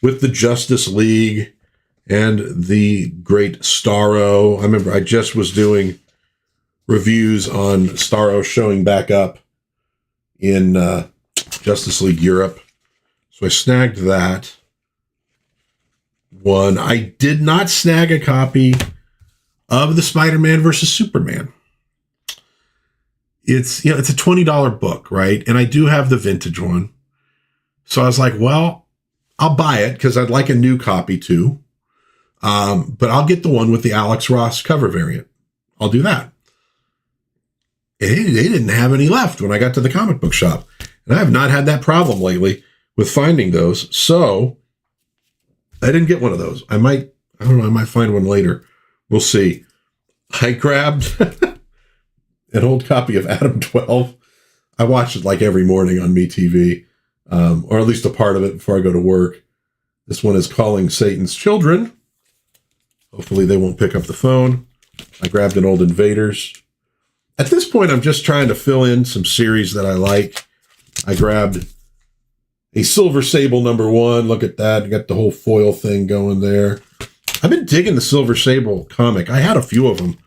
with the Justice League and the Great Starro. I remember I just was doing reviews on Starro showing back up in Justice League Europe. So I snagged that one. I did not snag a copy of the Spider-Man versus Superman. It's, it's a $20 book, right? And I do have the vintage one. So I was like, well, I'll buy it because I'd like a new copy too. But I'll get the one with the Alex Ross cover variant. I'll do that. They didn't have any left when I got to the comic book shop. And I have not had that problem lately with finding those. So I didn't get one of those. I might find one later. We'll see. I grabbed an old copy of Adam 12. I watch it like every morning on MeTV, or at least a part of it before I go to work. This one is Calling Satan's Children. Hopefully they won't pick up the phone. I grabbed an old Invaders. At this point, I'm just trying to fill in some series that I like. I grabbed a Silver Sable #1. Look at that. You got the whole foil thing going there. I've been digging the Silver Sable comic. I had a few of them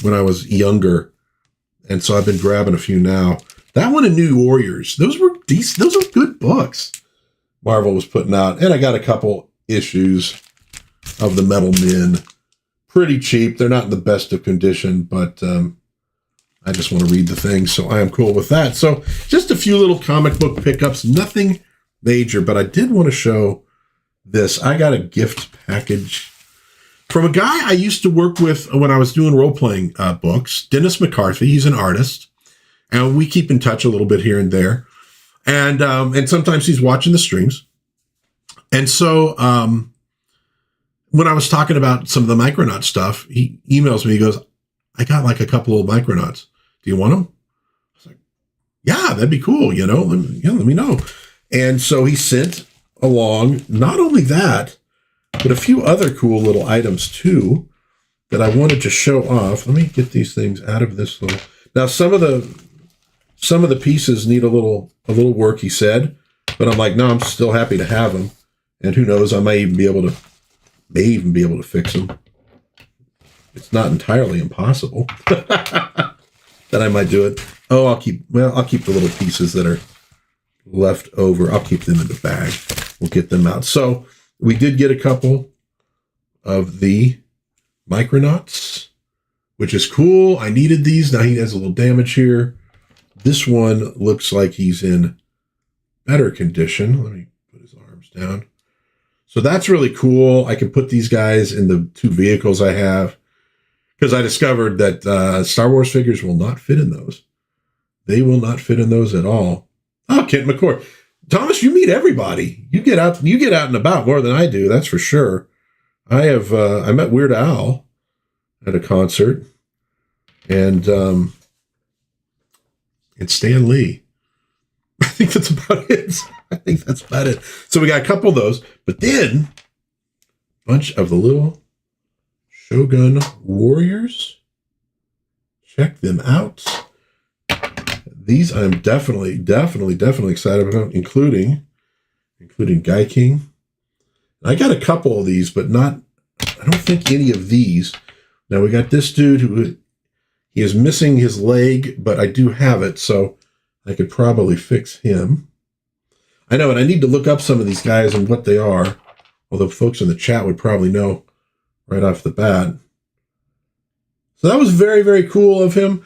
when I was younger. And so I've been grabbing a few now. That one and New Warriors, those were decent. Those are good books Marvel was putting out. And I got a couple issues of the Metal Men. Pretty cheap. They're not in the best of condition, but I just want to read the thing, so I am cool with that. So just a few little comic book pickups. Nothing major, but I did want to show this. I got a gift package from a guy I used to work with when I was doing role-playing books, Dennis McCarthy. He's an artist, and we keep in touch a little bit here and there. And sometimes he's watching the streams. And so when I was talking about some of the Micronaut stuff, he emails me. He goes, I got like a couple of Micronauts. Do you want them? I was like, yeah, that'd be cool. Let me know. And so he sent along not only that, but a few other cool little items too that I wanted to show off. Let me get these things out of this little. Now some of the pieces need a little work, he said, but I'm like, no, I'm still happy to have them. And who knows, I may even be able to fix them. It's not entirely impossible that I might do it. Oh, I'll keep the little pieces that are left over. I'll keep them in the bag. We'll get them out. So we did get a couple of the Micronauts, which is cool. I needed these. Now he has a little damage here. This one looks like he's in better condition. Let me put his arms down. So that's really cool. I can put these guys in the two vehicles I have, because I discovered that Star Wars figures will not fit in those. They will not fit in those at all. Oh, Kent McCord. Thomas, you meet everybody. You get out and about more than I do. That's for sure. I met Weird Al at a concert, and Stan Lee. I think that's about it. So we got a couple of those, but then a bunch of the little Shogun Warriors. Check them out. These I'm definitely excited about, including Guy King. I got a couple of these, but I don't think any of these. Now we got this dude who he is missing his leg, but I do have it, so I could probably fix him. I know, and I need to look up some of these guys and what they are, although folks in the chat would probably know right off the bat. So that was very, very cool of him.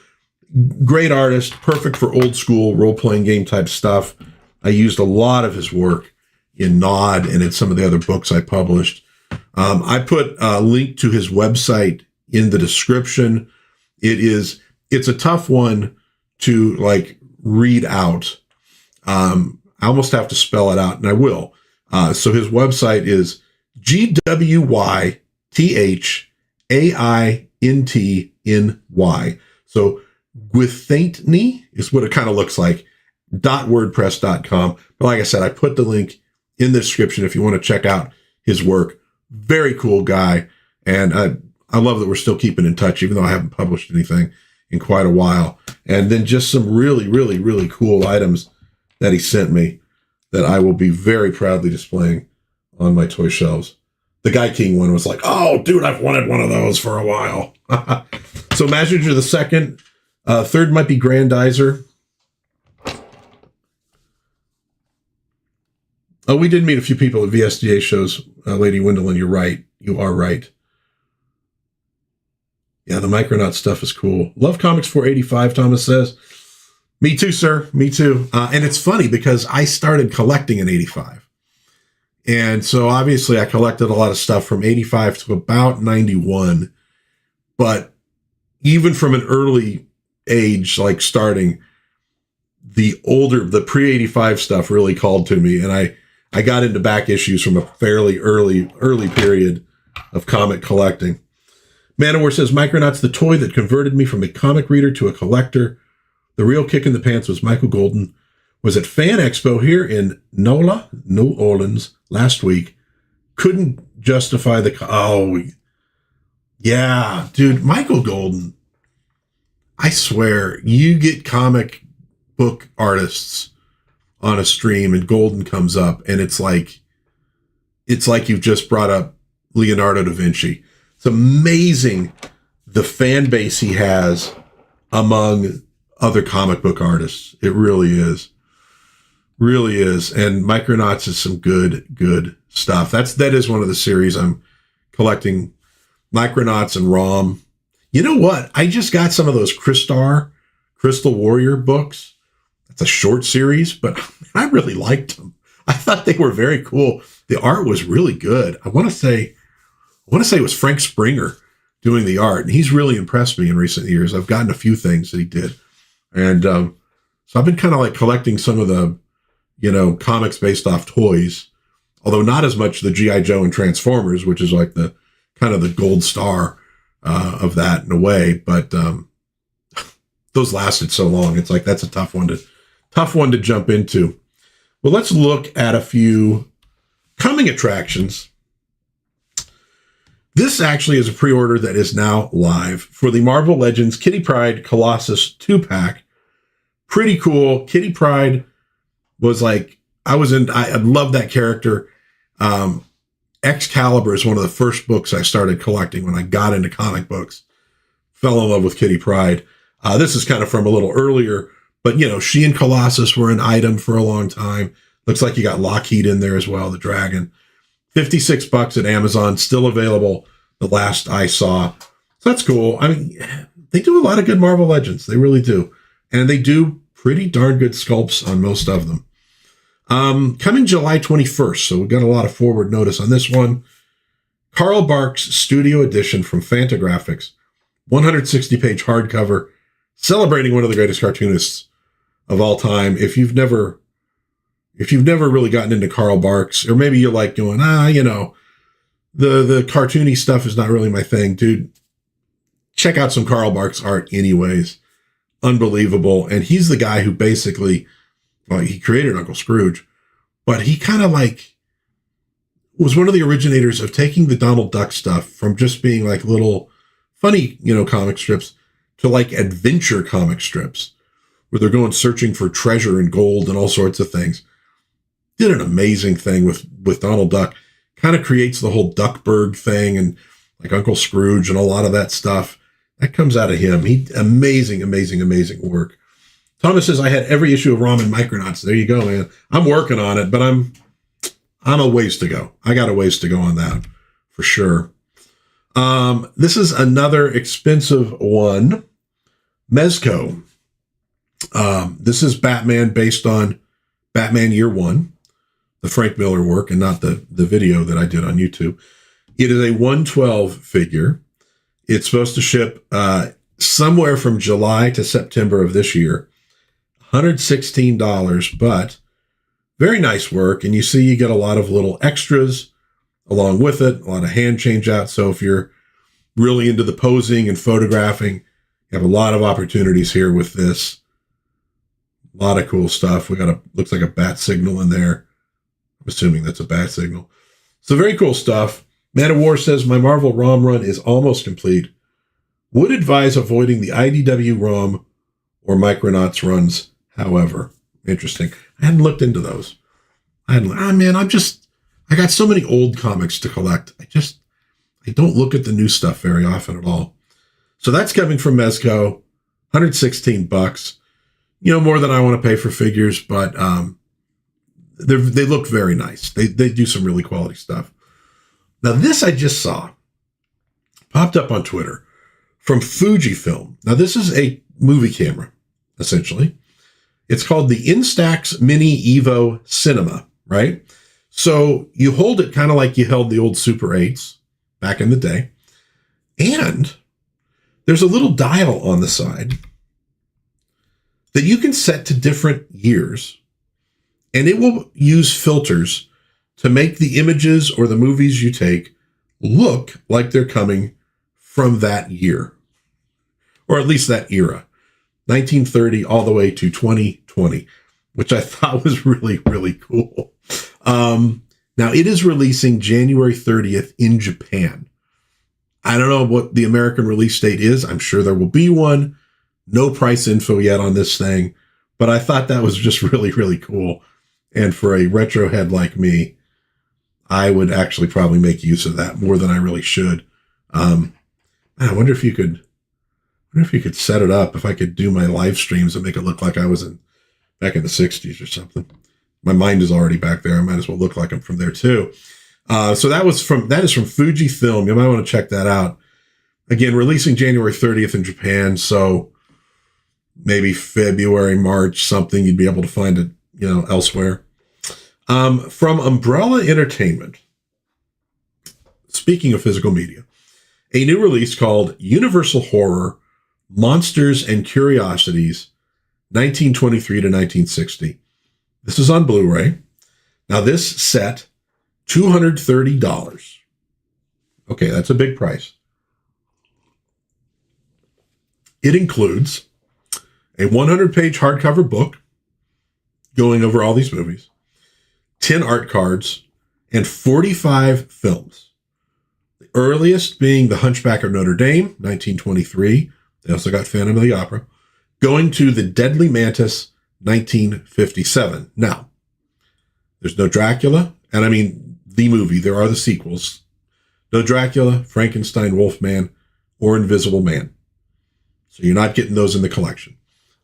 Great artist, perfect for old school role-playing game type stuff. I used a lot of his work in Nod and in some of the other books I published. I put a link to his website in the description. It's a tough one to read out. I almost have to spell it out, and I will. So his website is GWYTHAINTNY. So Gwithantny is what it kind of looks like, .wordpress.com. But like I said, I put the link in the description if you want to check out his work. Very cool guy. And I love that we're still keeping in touch, even though I haven't published anything in quite a while. And then just some really, really, really cool items that he sent me that I will be very proudly displaying on my toy shelves. The Guy King one was like, oh, dude, I've wanted one of those for a while. So Imagineer the Second. Third might be Grandizer. Oh, we did meet a few people at VSDA shows, Lady Wendelin. You're right. You are right. Yeah, the Micronaut stuff is cool. Love Comics 485, Thomas says. Me too, sir. Me too. And it's funny because I started collecting in 85. And so obviously I collected a lot of stuff from 85 to about 91. But even from an early age, starting, the pre-85 stuff really called to me. And I got into back issues from a fairly early period of comic collecting. Manowar says, Micronaut's the toy that converted me from a comic reader to a collector. The real kick in the pants was Michael Golden was at Fan Expo here in NOLA, New Orleans, last week. Couldn't justify yeah, dude, Michael Golden. I swear, you get comic book artists on a stream and Golden comes up and it's like you've just brought up Leonardo da Vinci. It's amazing the fan base he has among other comic book artists. It really is. Really is. And Micronauts is some good stuff. That is one of the series I'm collecting. Micronauts and ROM. You know what? I just got some of those Crystal Warrior books. It's a short series, but I really liked them. I thought they were very cool. The art was really good. I want to say it was Frank Springer doing the art, and he's really impressed me in recent years. I've gotten a few things that he did. And so I've been kind of collecting some of the, comics based off toys, although not as much the G.I. Joe and Transformers, which is the kind of the gold star of that in a way. But those lasted so long. It's that's a tough one to jump into. Well, let's look at a few coming attractions. This actually is a pre-order that is now live for the Marvel Legends Kitty Pryde Colossus 2-pack. Pretty cool. Kitty Pryde was I love that character. Excalibur is one of the first books I started collecting when I got into comic books. Fell in love with Kitty Pryde. This is kind of from a little earlier, but she and Colossus were an item for a long time. Looks like you got Lockheed in there as well, the dragon. $56 at Amazon, still available the last I saw. So that's cool. I mean, they do a lot of good Marvel Legends. They really do. And they do pretty darn good sculpts on most of them. Coming July 21st, so we've got a lot of forward notice on this one. Carl Barks Studio Edition from Fantagraphics. 160-page hardcover, celebrating one of the greatest cartoonists of all time. If you've never if you've never really gotten into Carl Barks, or maybe you're like going, the cartoony stuff is not really my thing, dude, check out some Carl Barks art anyways. Unbelievable. And he's the guy who basically, well, he created Uncle Scrooge, but he kind of like was one of the originators of taking the Donald Duck stuff from just being like little funny, comic strips to like adventure comic strips where they're going searching for treasure and gold and all sorts of things. Did an amazing thing with Donald Duck. Kind of creates the whole Duckburg thing and like Uncle Scrooge and a lot of that stuff. That comes out of him. Amazing work. Thomas says, I had every issue of Rom and Micronauts. There you go, man. I'm working on it, but I'm a ways to go. I got a ways to go on that for sure. This is another expensive one. Mezco. This is Batman based on Batman Year One, the Frank Miller work, and not the video that I did on YouTube. It is a 112 figure. It's supposed to ship somewhere from July to September of this year. $116, but very nice work. And you see you get a lot of little extras along with it, a lot of hand change out. So if you're really into the posing and photographing, you have a lot of opportunities here with this. A lot of cool stuff. We got looks like a bat signal in there. I'm assuming that's a bat signal. So very cool stuff. Man of War says, my Marvel ROM run is almost complete. Would advise avoiding the IDW ROM or Micronauts runs, however. Interesting. I hadn't looked into those. I got so many old comics to collect. I don't look at the new stuff very often at all. So that's coming from Mezco, $116. More than I want to pay for figures, but they look very nice. They do some really quality stuff. Now, this I just saw, popped up on Twitter, from Fujifilm. Now, this is a movie camera, essentially. It's called the Instax Mini Evo Cinema, right? So you hold it kind of like you held the old Super 8s back in the day. And there's a little dial on the side that you can set to different years, and it will use filters to make the images or the movies you take look like they're coming from that year, or at least that era, 1930 all the way to 2020, which I thought was really, really cool. Now, it is releasing January 30th in Japan. I don't know what the American release date is. I'm sure there will be one. No price info yet on this thing, but I thought that was just really, really cool. And for a retro head like me, I would actually probably make use of that more than I really should. I wonder if you could set it up, if I could do my live streams and make it look like I was back in the 60s or something. My mind is already back there. I might as well look like I'm from there too. So that is from Fujifilm. You might want to check that out. Again, releasing January 30th in Japan. So maybe February, March, something you'd be able to find it, elsewhere. From Umbrella Entertainment, speaking of physical media, a new release called Universal Horror, Monsters and Curiosities, 1923 to 1960. This is on Blu-ray. Now this set, $230. Okay, that's a big price. It includes a 100-page hardcover book going over all these movies, 10 art cards, and 45 films. The earliest being The Hunchback of Notre Dame, 1923. They also got Phantom of the Opera. Going to The Deadly Mantis, 1957. Now, there's no Dracula, and I mean the movie. There are the sequels. No Dracula, Frankenstein, Wolfman, or Invisible Man. So you're not getting those in the collection.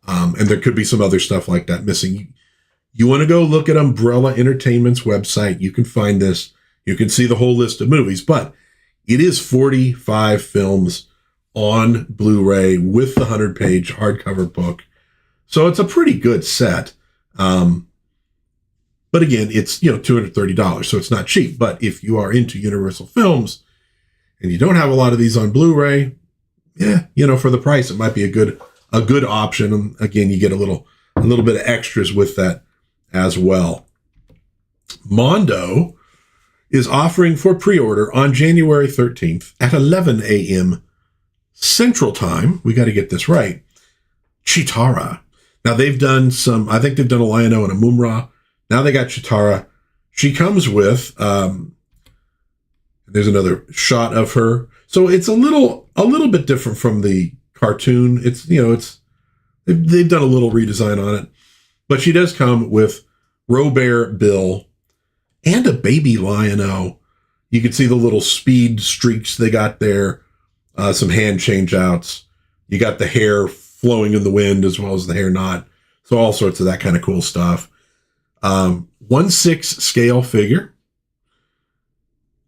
And there could be some other stuff like that missing. You want to go look at Umbrella Entertainment's website. You can find this. You can see the whole list of movies, but it is 45 films on Blu-ray with the 100-page hardcover book. So it's a pretty good set. But again, it's, $230, so it's not cheap. But if you are into Universal Films and you don't have a lot of these on Blu-ray, for the price, it might be a good option. And again, you get a little bit of extras with that as well. Mondo is offering for pre-order on January 13th at 11 a.m. Central Time. We got to get this right. Chitara. Now they've done I think they've done a Lion-O and a Mumra. Now they got Chitara. She comes with, there's another shot of her. So it's a little bit different from the cartoon. They've done a little redesign on it, but she does come with Robert Bill and a baby Lion-O. You can see the little speed streaks they got there, some hand change outs. You got the hair flowing in the wind as well as the hair knot. So all sorts of that kind of cool stuff. 1/6 scale figure,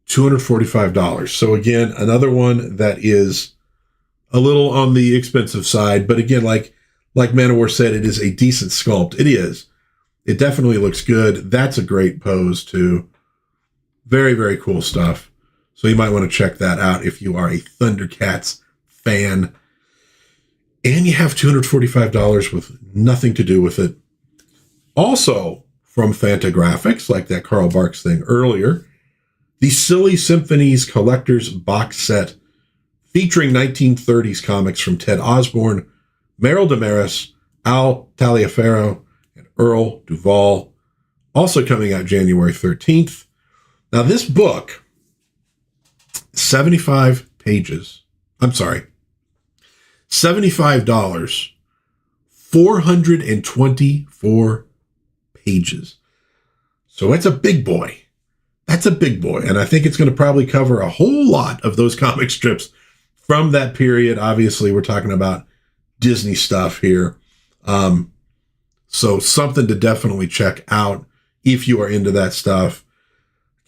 $245. So again, another one that is a little on the expensive side, but again, like Manowar said, it is a decent sculpt. It is. It definitely looks good. That's a great pose too. Very, very cool stuff. So you might want to check that out if you are a Thundercats fan. And you have $245 with nothing to do with it. Also from Fantagraphics, like that Carl Barks thing earlier, the Silly Symphonies Collector's Box Set featuring 1930s comics from Ted Osborne, Merrill Damaris, Al Taliaferro, and Earl Duvall, also coming out January 13th. Now this book, 75 pages. I'm sorry, $75, 424 pages. So it's a big boy. That's a big boy. And I think it's going to probably cover a whole lot of those comic strips from that period. Obviously, we're talking about Disney stuff here. So something to definitely check out if you are into that stuff.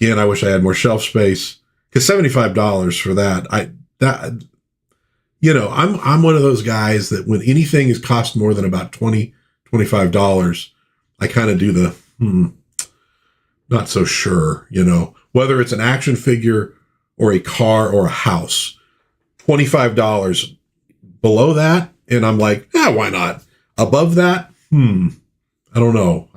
Again, I wish I had more shelf space, because $75 for that, I'm one of those guys that when anything is cost more than about $20, $25, I kind of do the, not so sure, whether it's an action figure or a car or a house, $25 below that. And I'm like, why not? Above that? I don't know.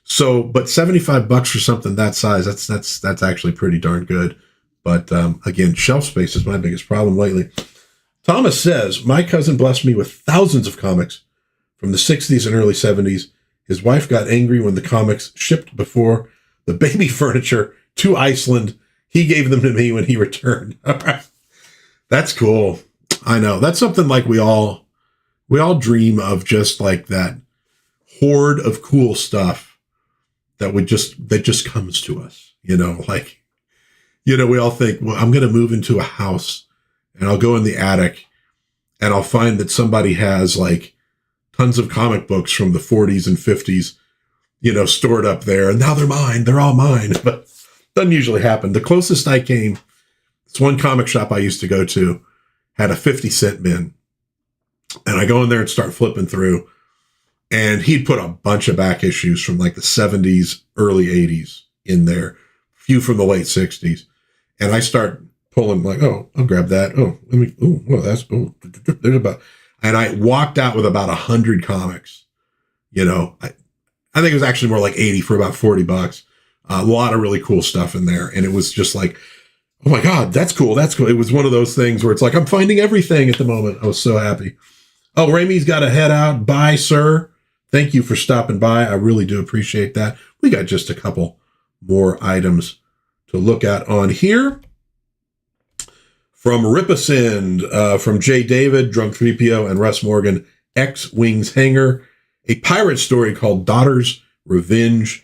So, but $75 for something that size, that's actually pretty darn good. But again, shelf space is my biggest problem lately. Thomas says, my cousin blessed me with thousands of comics from the 60s and early 70s. His wife got angry when the comics shipped before the baby furniture to Iceland. He gave them to me when he returned. That's cool. I know. That's something like we all dream of, just like that horde of cool stuff that just comes to us, we all think, well, I'm going to move into a house and I'll go in the attic and I'll find that somebody has like tons of comic books from the 40s and 50s, stored up there, and now they're mine. They're all mine, but doesn't usually happen. The closest I came, this one comic shop I used to go to had a 50-cent bin, and I go in there and start flipping through, and he'd put a bunch of back issues from like the 70s, early 80s in there, few from the late 60s. And I start pulling like, oh, I'll grab that. Oh, there's about, and I walked out with about 100 comics. I think it was actually more like 80 for about $40. A lot of really cool stuff in there. And it was just like, oh my God, that's cool. That's cool. It was one of those things where it's like, I'm finding everything at the moment. I was so happy. Oh, Ramey's got to head out. Bye, sir. Thank you for stopping by. I really do appreciate that. We got just a couple more items to look at on here. From Ripasend, from Jay David, Drunk 3PO, and Russ Morgan, X-Wings Hanger, a pirate story called Daughter's Revenge.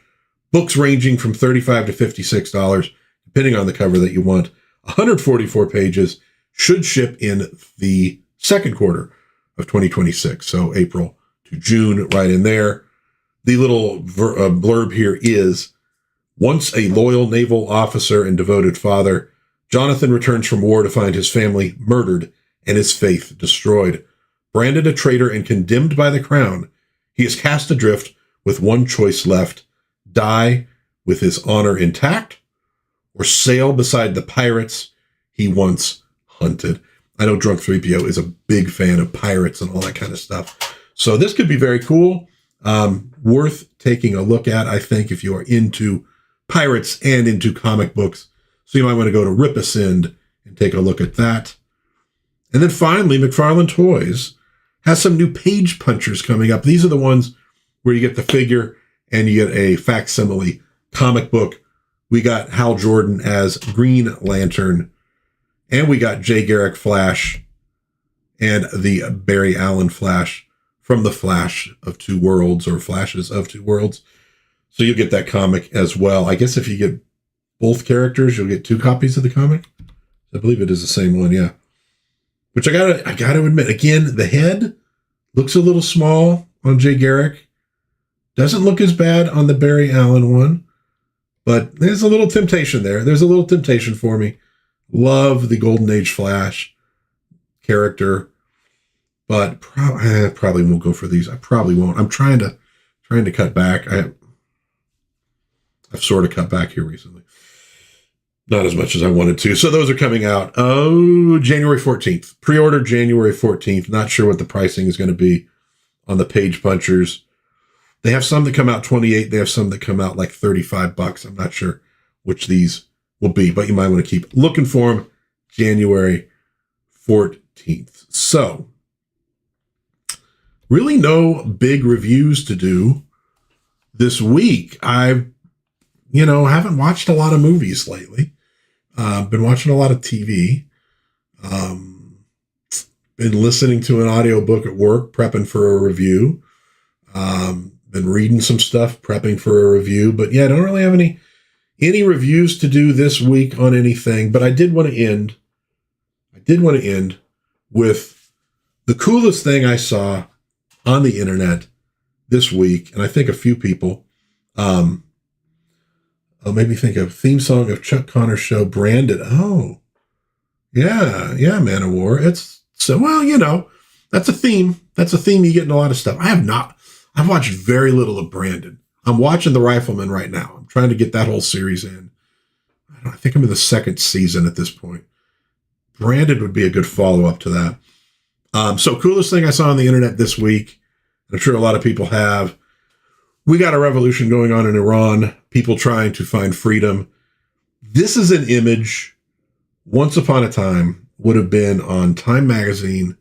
Books ranging from $35 to $56, depending on the cover that you want. 144 pages, should ship in the second quarter of 2026. So April to June, right in there. The little blurb here is, once a loyal naval officer and devoted father, Jonathan returns from war to find his family murdered and his faith destroyed. Branded a traitor and condemned by the crown, he is cast adrift with one choice left: die with his honor intact, or sail beside the pirates he once hunted. I know Drunk 3PO is a big fan of pirates and all that kind of stuff. So this could be very cool. Worth taking a look at, I think, if you are into pirates and into comic books. So you might want to go to Ripasend and take a look at that. And then finally, McFarlane Toys has some new page punchers coming up. These are the ones where you get the figure and you get a facsimile comic book. We got Hal Jordan as Green Lantern, and we got Jay Garrick Flash and the Barry Allen Flash from the Flash of Two Worlds, or Flashes of Two Worlds. So you'll get that comic as well. I guess if you get both characters, you'll get 2 copies of the comic. I believe it is the same one, yeah. Which I gotta admit, again, the head looks a little small on Jay Garrick. Doesn't look as bad on the Barry Allen one, but there's a little temptation there. There's a little temptation for me. Love the Golden Age Flash character, but probably won't go for these. I probably won't. I'm trying to cut back. I've sort of cut back here recently. Not as much as I wanted to. So those are coming out. Oh, January 14th. Pre-order January 14th. Not sure what the pricing is going to be on the page punchers. They have some that come out 28. They have some that come out like $35. I'm not sure which these will be, but you might want to keep looking for them. January 14th. So really no big reviews to do this week. I haven't watched a lot of movies lately. Been watching a lot of TV. Been listening to an audiobook at work, prepping for a review. Been reading some stuff, prepping for a review. But yeah, I don't really have any reviews to do this week on anything. But I did want to end with the coolest thing I saw on the internet this week. And I think a few people, made me think of theme song of Chuck Connor's show, Branded. Oh, yeah, Man of War. It's so, well, that's a theme. That's a theme you get in a lot of stuff. I've watched very little of Branded. I'm watching The Rifleman right now. I'm trying to get that whole series in. I think I'm in the 2nd season at this point. Branded would be a good follow-up to that. So coolest thing I saw on the internet this week, I'm sure a lot of people have. We got a revolution going on in Iran, people trying to find freedom. This is an image, once upon a time, would have been on Time Magazine,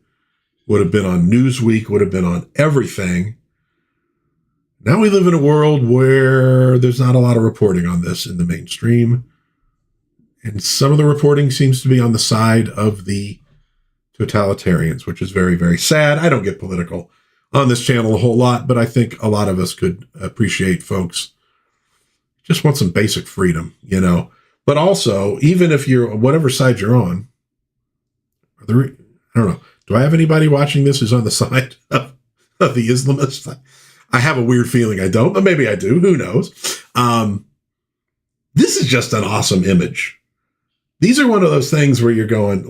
would have been on Newsweek, would have been on everything. Now we live in a world where there's not a lot of reporting on this in the mainstream. And some of the reporting seems to be on the side of the totalitarians, which is very, very sad. I don't get political on this channel a whole lot, but I think a lot of us could appreciate folks just want some basic freedom, But also, even if you're whatever side you're on, I don't know. Do I have anybody watching this who's on the side of the Islamists? I have a weird feeling I don't, but maybe I do. Who knows? This is just an awesome image. These are one of those things where you're going,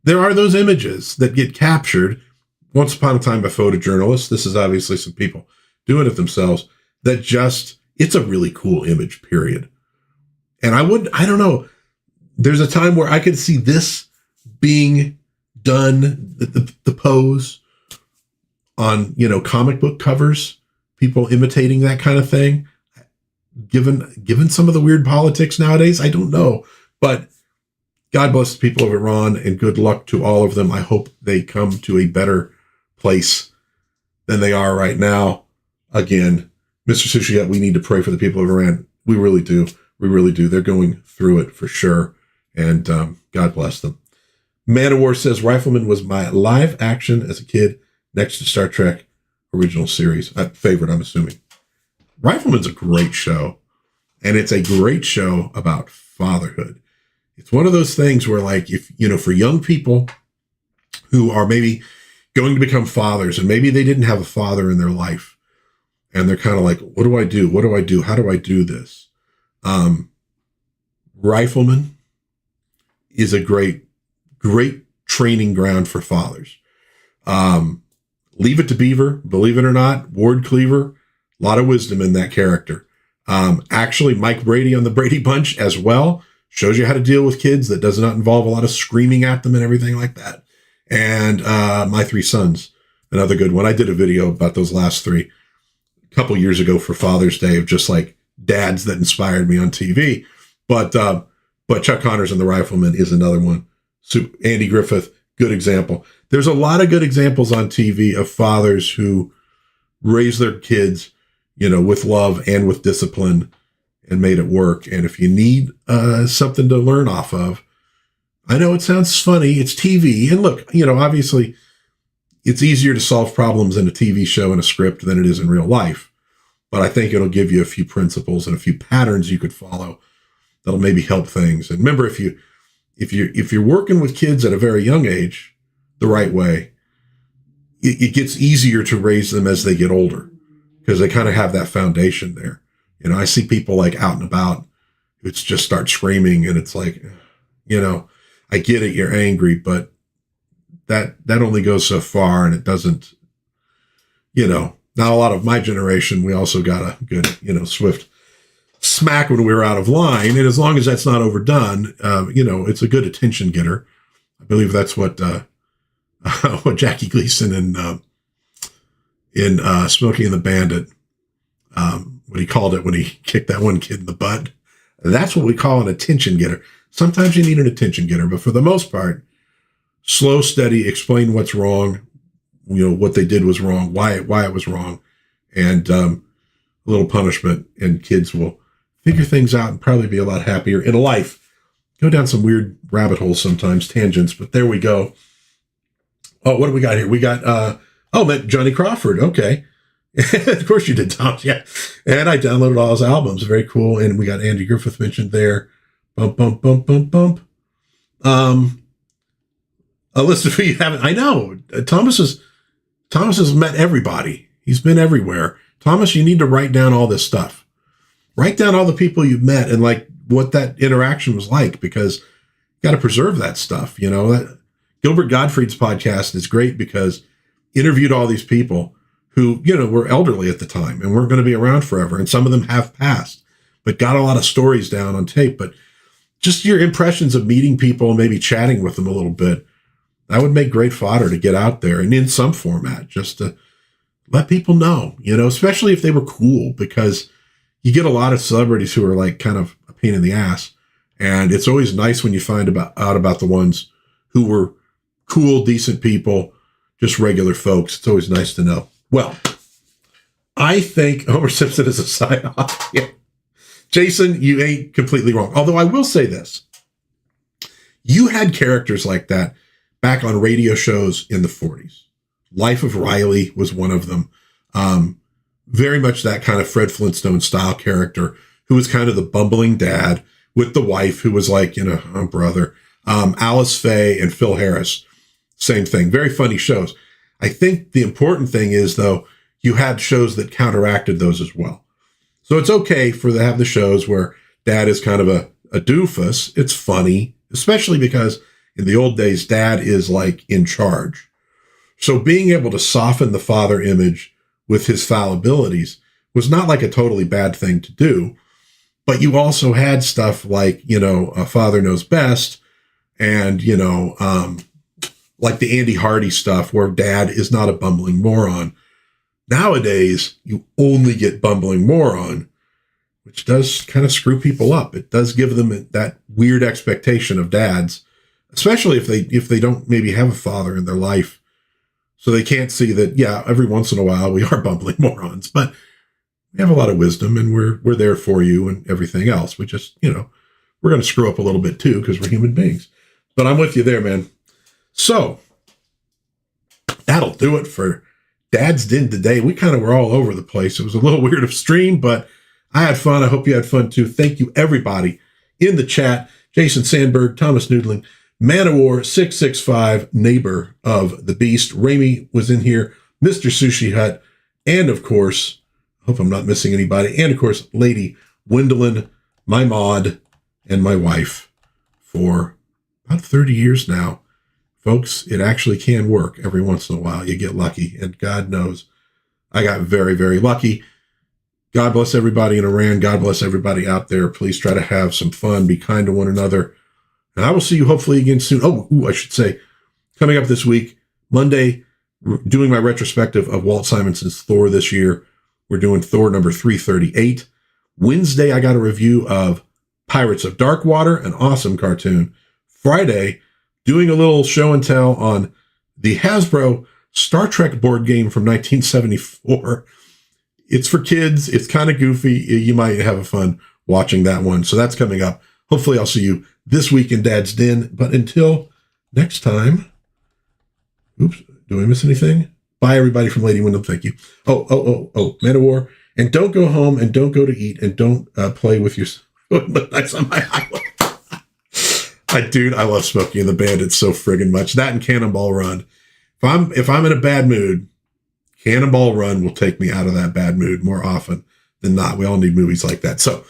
there are those images that get captured once upon a time by photojournalists. This is obviously some people doing it themselves it's a really cool image, period. And I don't know, there's a time where I could see this being done, the pose on, comic book covers, people imitating that kind of thing. Given some of the weird politics nowadays, I don't know, but God bless the people of Iran and good luck to all of them. I hope they come to a better place than they are right now. Again, Mr. Sushi, we need to pray for the people of Iran. We really do. We really do. They're going through it for sure. And God bless them. Man of War says, Rifleman was my live action as a kid next to Star Trek original series. Favorite, I'm assuming. Rifleman's a great show. And it's a great show about fatherhood. It's one of those things where, if, for young people who are maybe going to become fathers, and maybe they didn't have a father in their life, and they're kind of like, what do I do? What do I do? How do I do this? Rifleman is a great training ground for fathers. Leave It to Beaver, believe it or not, Ward Cleaver, a lot of wisdom in that character. Actually, Mike Brady on the Brady Bunch as well shows you how to deal with kids that does not involve a lot of screaming at them and everything like that. And My Three Sons, another good one. I did a video about those last three a couple years ago for Father's Day of just like dads that inspired me on TV. But Chuck Connors and the Rifleman is another one. Andy Griffith, good example. There's a lot of good examples on TV of fathers who raise their kids, with love and with discipline and made it work. And if you need something to learn off of, I know it sounds funny. It's TV. And look, obviously it's easier to solve problems in a TV show and a script than it is in real life. But I think it'll give you a few principles and a few patterns you could follow that'll maybe help things. And remember, if you're working with kids at a very young age the right way, it gets easier to raise them as they get older because they kind of have that foundation there. I see people like out and about who just start screaming, and it's like, I get it, you're angry, but that only goes so far, and it doesn't, not a lot of my generation. We also got a good, swift smack when we were out of line. And as long as that's not overdone, it's a good attention getter. I believe that's what Jackie Gleason in Smokey and the Bandit, what he called it when he kicked that one kid in the butt. That's what we call an attention getter. Sometimes you need an attention getter, but for the most part, slow, steady, explain what's wrong, what they did was wrong, why it was wrong, and a little punishment, and kids will figure things out and probably be a lot happier in life. Go down some weird rabbit holes sometimes, tangents, but there we go. Oh, what do we got here? We got, Johnny Crawford. Okay. Of course you did, Tom. Yeah. And I downloaded all his albums. Very cool. And we got Andy Griffith mentioned there. Bump, bump, bump, bump, bump. A list of who you haven't. I know. Thomas has met everybody. He's been everywhere. Thomas, you need to write down all this stuff. Write down all the people you've met and like what that interaction was like, because you got to preserve that stuff. Gilbert Gottfried's podcast is great because interviewed all these people who, were elderly at the time and weren't going to be around forever. And some of them have passed, but got a lot of stories down on tape. But just your impressions of meeting people and maybe chatting with them a little bit, that would make great fodder to get out there and in some format, just to let people know, especially if they were cool, because you get a lot of celebrities who are like kind of a pain in the ass. And it's always nice when you find out about the ones who were cool, decent people, just regular folks. It's always nice to know. Well, I think Homer Simpson is a sign-off. Yeah. Jason, you ain't completely wrong. Although I will say this. You had characters like that back on radio shows in the 40s. Life of Riley was one of them. Very much that kind of Fred Flintstone style character who was kind of the bumbling dad with the wife who was like, a brother. Alice Faye and Phil Harris, same thing. Very funny shows. I think the important thing is, though, you had shows that counteracted those as well. So it's okay to have the shows where dad is kind of a doofus. It's funny, especially because in the old days, dad is like in charge. So being able to soften the father image with his fallibilities was not like a totally bad thing to do. But you also had stuff like, A Father Knows Best and, like the Andy Hardy stuff where dad is not a bumbling moron. Nowadays, you only get bumbling moron, which does kind of screw people up. It does give them that weird expectation of dads, especially if they don't maybe have a father in their life. So they can't see that, yeah, every once in a while we are bumbling morons, but we have a lot of wisdom and we're there for you and everything else. We just, we're going to screw up a little bit too because we're human beings. But I'm with you there, man. So that'll do it for Dad's Din today. We kind of were all over the place. It was a little weird of stream, but I had fun. I hope you had fun too. Thank you, everybody in the chat. Jason Sandberg, Thomas Noodling, Man of War 665, Neighbor of the Beast. Ramey was in here, Mr. Sushi Hut, and of course, I hope I'm not missing anybody, and of course, Lady Gwendolyn, my mod, and my wife for about 30 years now. Folks, it actually can work every once in a while. You get lucky, and God knows I got very, very lucky. God bless everybody in Iran. God bless everybody out there. Please try to have some fun. Be kind to one another. And I will see you hopefully again soon. I should say, coming up this week, Monday, doing my retrospective of Walt Simonson's Thor this year. We're doing Thor number 338. Wednesday, I got a review of Pirates of Darkwater, an awesome cartoon. Friday, doing a little show and tell on the Hasbro Star Trek board game from 1974. It's for kids. It's kind of goofy. You might have fun watching that one. So that's coming up. Hopefully I'll see you this week in Dad's Den. But until next time, oops, do I miss anything? Bye, everybody from Lady Wyndham. Thank you. Man-O-War. And don't go home and don't go to eat and don't play with your... That's on my island. Dude, I love Smokey and the Bandit so friggin' much. That and Cannonball Run. If I'm in a bad mood, Cannonball Run will take me out of that bad mood more often than not. We all need movies like that. So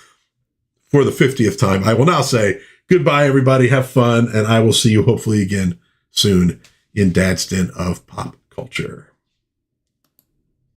for the 50th time, I will now say goodbye, everybody. Have fun. And I will see you hopefully again soon in Dad's Den of Pop Culture.